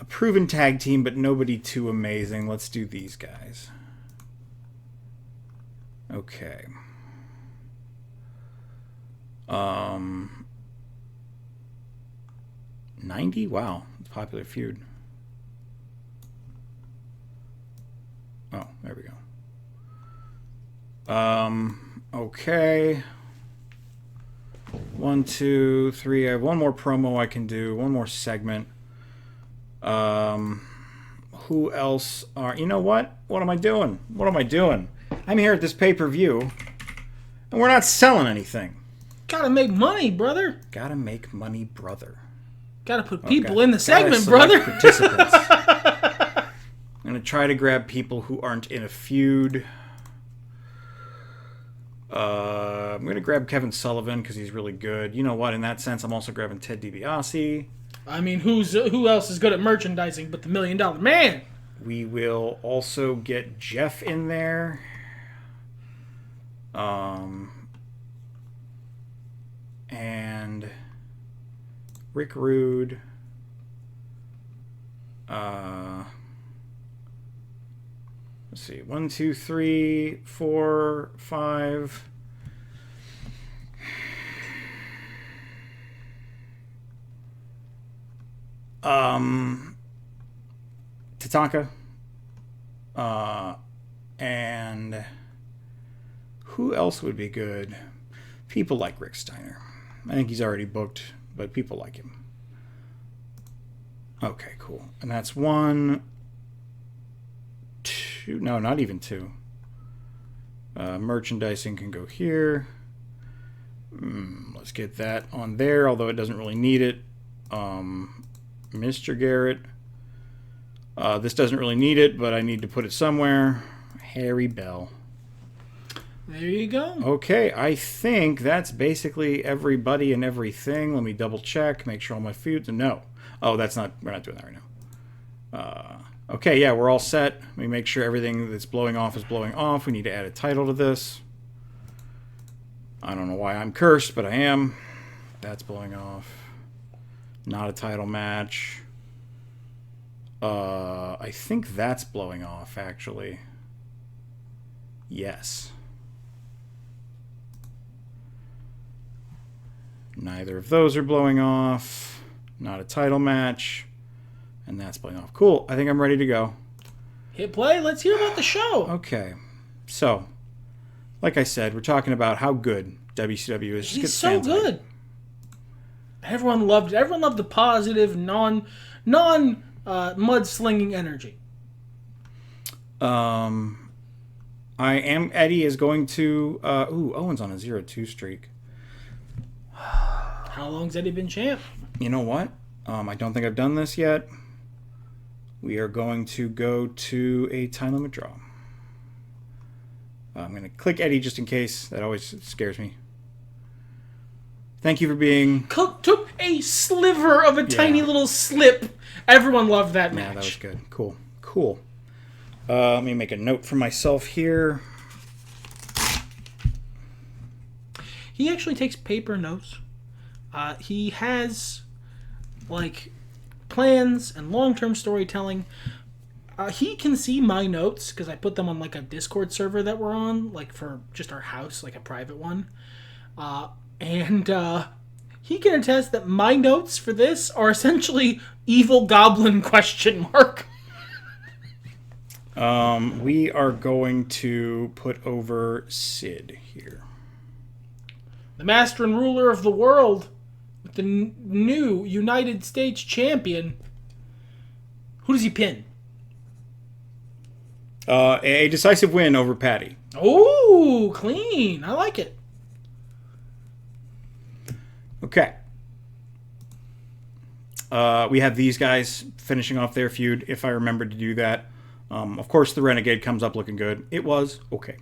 proven tag team, but nobody too amazing. Let's do these guys. Okay. 90? Wow. It's a popular feud. Oh, there we go. Okay. 1, 2, 3. I have one more promo I can do. One more segment. Who else are... You know what? What am I doing? What am I doing? I'm here at this pay-per-view, and we're not selling anything. Gotta make money, brother. Gotta make money, brother. Gotta put people in the segment, brother. Participants. I'm gonna try to grab people who aren't in a feud. I'm gonna grab Kevin Sullivan because he's really good. You know what? In that sense, I'm also grabbing Ted DiBiase. I mean, who else is good at merchandising but the $1 Million Man? We will also get Jeff in there. And Rick Rude. Let's see. 1, 2, 3, 4, 5. Tatanka. And who else would be good? People like Rick Steiner. I think he's already booked, but people like him. Okay, cool. And that's 1, 2. No, not even 2. Merchandising can go here. Let's get that on there, although it doesn't really need it. Mr. Garrett. This doesn't really need it, but I need to put it somewhere. Harry Bell. There you go. Okay, I think that's basically everybody and everything. Let me double check, make sure all my feuds. No. Oh, we're not doing that right now. Okay, yeah, we're all set. Let me make sure everything that's blowing off is blowing off. We need to add a title to this. I don't know why I'm cursed, but I am. That's blowing off. Not a title match. I think that's blowing off, actually. Yes. Neither of those are blowing off. Not a title match. And that's blowing off. Cool. I think I'm ready to go. Hit play. Let's hear about the show. Okay. So, like I said, we're talking about how good WCW is. He's so good. Everyone loved it. Everyone loved the positive, non mudslinging energy. Eddie is going to... Owen's on a 0-2 streak. How long's Eddie been champ? You know what? I don't think I've done this yet. We are going to go to a time limit draw. I'm going to click Eddie just in case. That always scares me. Thank you for being... Took a sliver of a tiny little slip. Everyone loved that match. Yeah, that was good. Cool. Cool. Let me make a note for myself here. He actually takes paper notes. He has, plans and long-term storytelling. He can see my notes, because I put them on, a Discord server that we're on, for just our house, a private one. And he can attest that my notes for this are essentially evil goblin ? We are going to put over Sid here. The master and ruler of the world, with the new United States champion. Who does he pin? A decisive win over Patty. Oh, clean. I like it. Okay. We have these guys finishing off their feud, if I remember to do that. Of course, the Renegade comes up looking good. It was okay.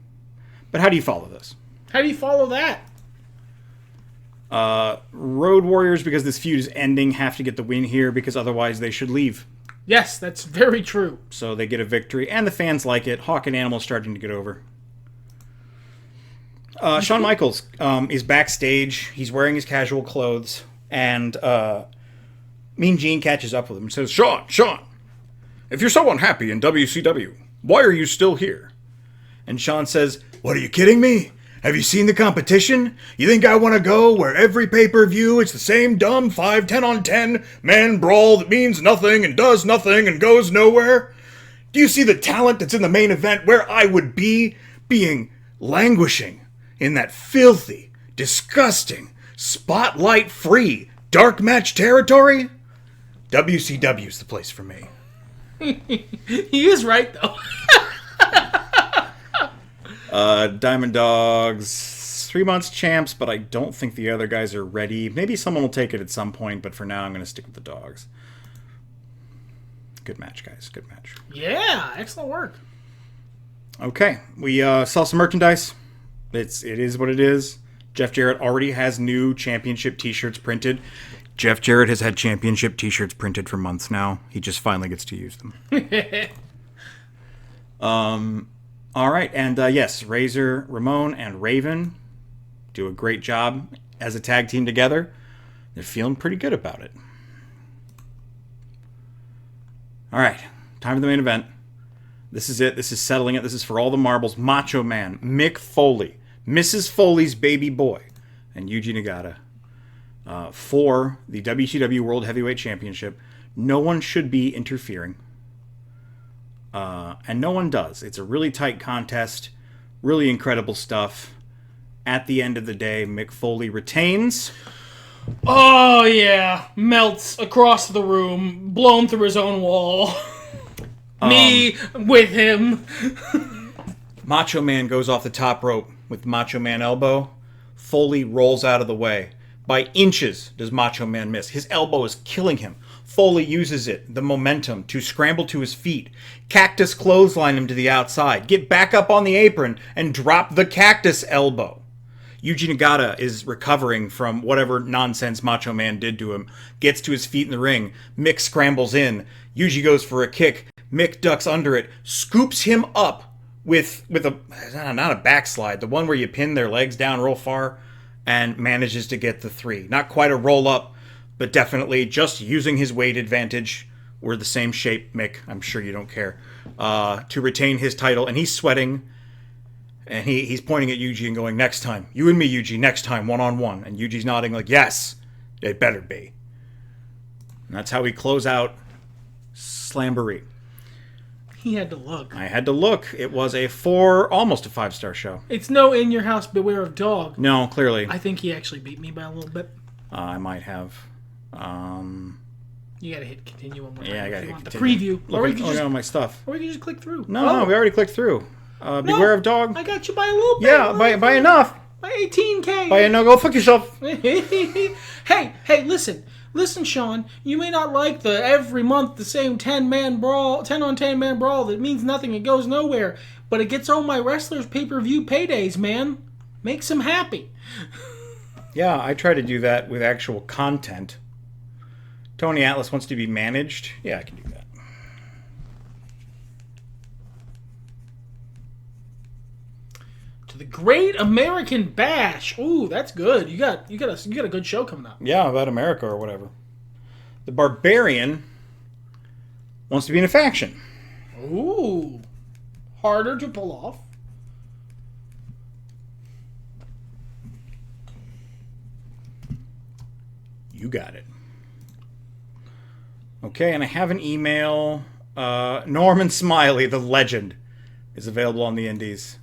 But how do you follow this? How do you follow that? Road Warriors, because this feud is ending, have to get the win here because otherwise they should leave. Yes, that's very true. So they get a victory, and the fans like it. Hawk and Animal starting to get over. Shawn Michaels is backstage. He's wearing his casual clothes, and Mean Gene catches up with him and says, Shawn, if you're so unhappy in WCW, why are you still here? And Shawn says, what, are you kidding me? Have you seen the competition? You think I want to go where every pay-per-view it's the same dumb 5 10-on-10 man brawl that means nothing and does nothing and goes nowhere? Do you see the talent that's in the main event where I would be being languishing in that filthy, disgusting, spotlight-free dark match territory? WCW's the place for me. He is right, though. Diamond Dogs, 3 months champs, but I don't think the other guys are ready. Maybe someone will take it at some point, but for now I'm going to stick with the Dogs. Good match, guys. Good match. Yeah, excellent work. Okay, we saw some merchandise. It is what it is. Jeff Jarrett already has new championship t-shirts printed. Jeff Jarrett has had championship t-shirts printed for months now. He just finally gets to use them. All right, and yes, Razor, Ramon, and Raven do a great job as a tag team together. They're feeling pretty good about it. All right, time for the main event. This is it. This is settling it. This is for all the marbles. Macho Man, Mick Foley, Mrs. Foley's baby boy, and Yuji Nagata for the WCW World Heavyweight Championship. No one should be interfering. And no one does. It's a really tight contest. Really incredible stuff. At the end of the day, Mick Foley retains. Oh, yeah. Melts across the room. Blown through his own wall. Me with him. Macho Man goes off the top rope with Macho Man elbow. Foley rolls out of the way. By inches does Macho Man miss. His elbow is killing him. Foley uses it, the momentum, to scramble to his feet. Cactus clothesline him to the outside. Get back up on the apron and drop the cactus elbow. Yuji Nagata is recovering from whatever nonsense Macho Man did to him. Gets to his feet in the ring. Mick scrambles in. Yuji goes for a kick. Mick ducks under it. Scoops him up with a, not a backslide, the one where you pin their legs down real far, and manages to get the 3. Not quite a roll up, but definitely just using his weight advantage. We're the same shape, Mick. I'm sure you don't care. To retain his title. And he's sweating. And he's pointing at Yuji and going, next time. You and me, Yuji. Next time. 1-on-1. And Yuji's nodding like, yes. It better be. And that's how we close out Slamboree. He had to look. I had to look. It was almost a 5-star show. It's no In Your House, Beware of Dog. No, clearly. I think he actually beat me by a little bit. I might have. You gotta hit continue one more time. Yeah, I gotta hit continue. The preview. Look at all my stuff. Or we can just click through. No, we already clicked through. Beware of Dog. I got you by a little bit. Yeah, by enough. By 18K. Go fuck yourself. Hey, listen. Listen, Sean, you may not like the every month the same 10-man brawl, 10-on-10 man brawl that means nothing, it goes nowhere, but it gets all my wrestlers' pay-per-view paydays, man. Makes them happy. Yeah, I try to do that with actual content. Tony Atlas wants to be managed. Yeah, I can do that. To the Great American Bash. Ooh, that's good. You got a good show coming up. Yeah, about America or whatever. The Barbarian wants to be in a faction. Ooh. Harder to pull off. You got it. Okay, and I have an email. Norman Smiley, the legend, is available on the indies.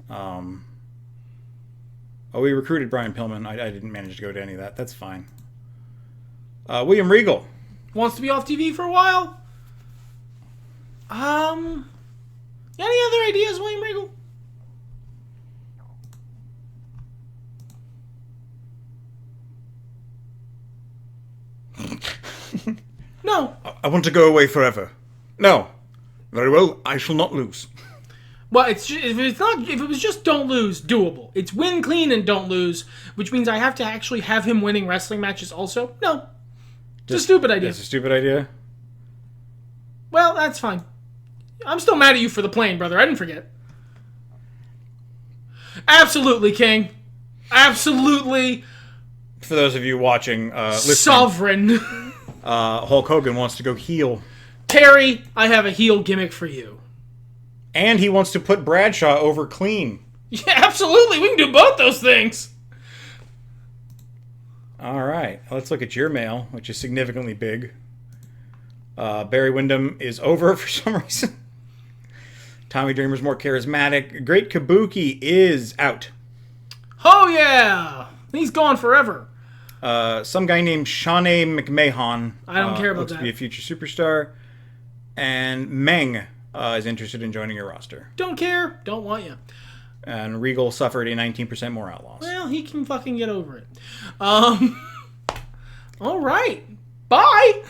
We recruited Brian Pillman. I didn't manage to go to any of that. That's fine. William Regal. Wants to be off TV for a while? Any other ideas, William Regal? No. I want to go away forever. No. Very well, I shall not lose. Well, if it was just don't lose, doable. It's win clean and don't lose, which means I have to actually have him winning wrestling matches also. No. It's a stupid idea. It's a stupid idea? Well, that's fine. I'm still mad at you for the plane, brother. I didn't forget. Absolutely, King. Absolutely. For those of you watching, listening, sovereign. Hulk Hogan wants to go heel. Terry, I have a heel gimmick for you. And he wants to put Bradshaw over clean. Yeah, absolutely. We can do both those things. All right. Let's look at your mail, which is significantly big. Barry Windham is over for some reason. Tommy Dreamer's more charismatic. Great Kabuki is out. Oh, yeah. He's gone forever. Some guy named Shawnee McMahon. I don't care about looks that. to be a future superstar. And Meng is interested in joining your roster. Don't care. Don't want you. And Regal suffered a 19% more outlaws. Well, he can fucking get over it. All right. Bye.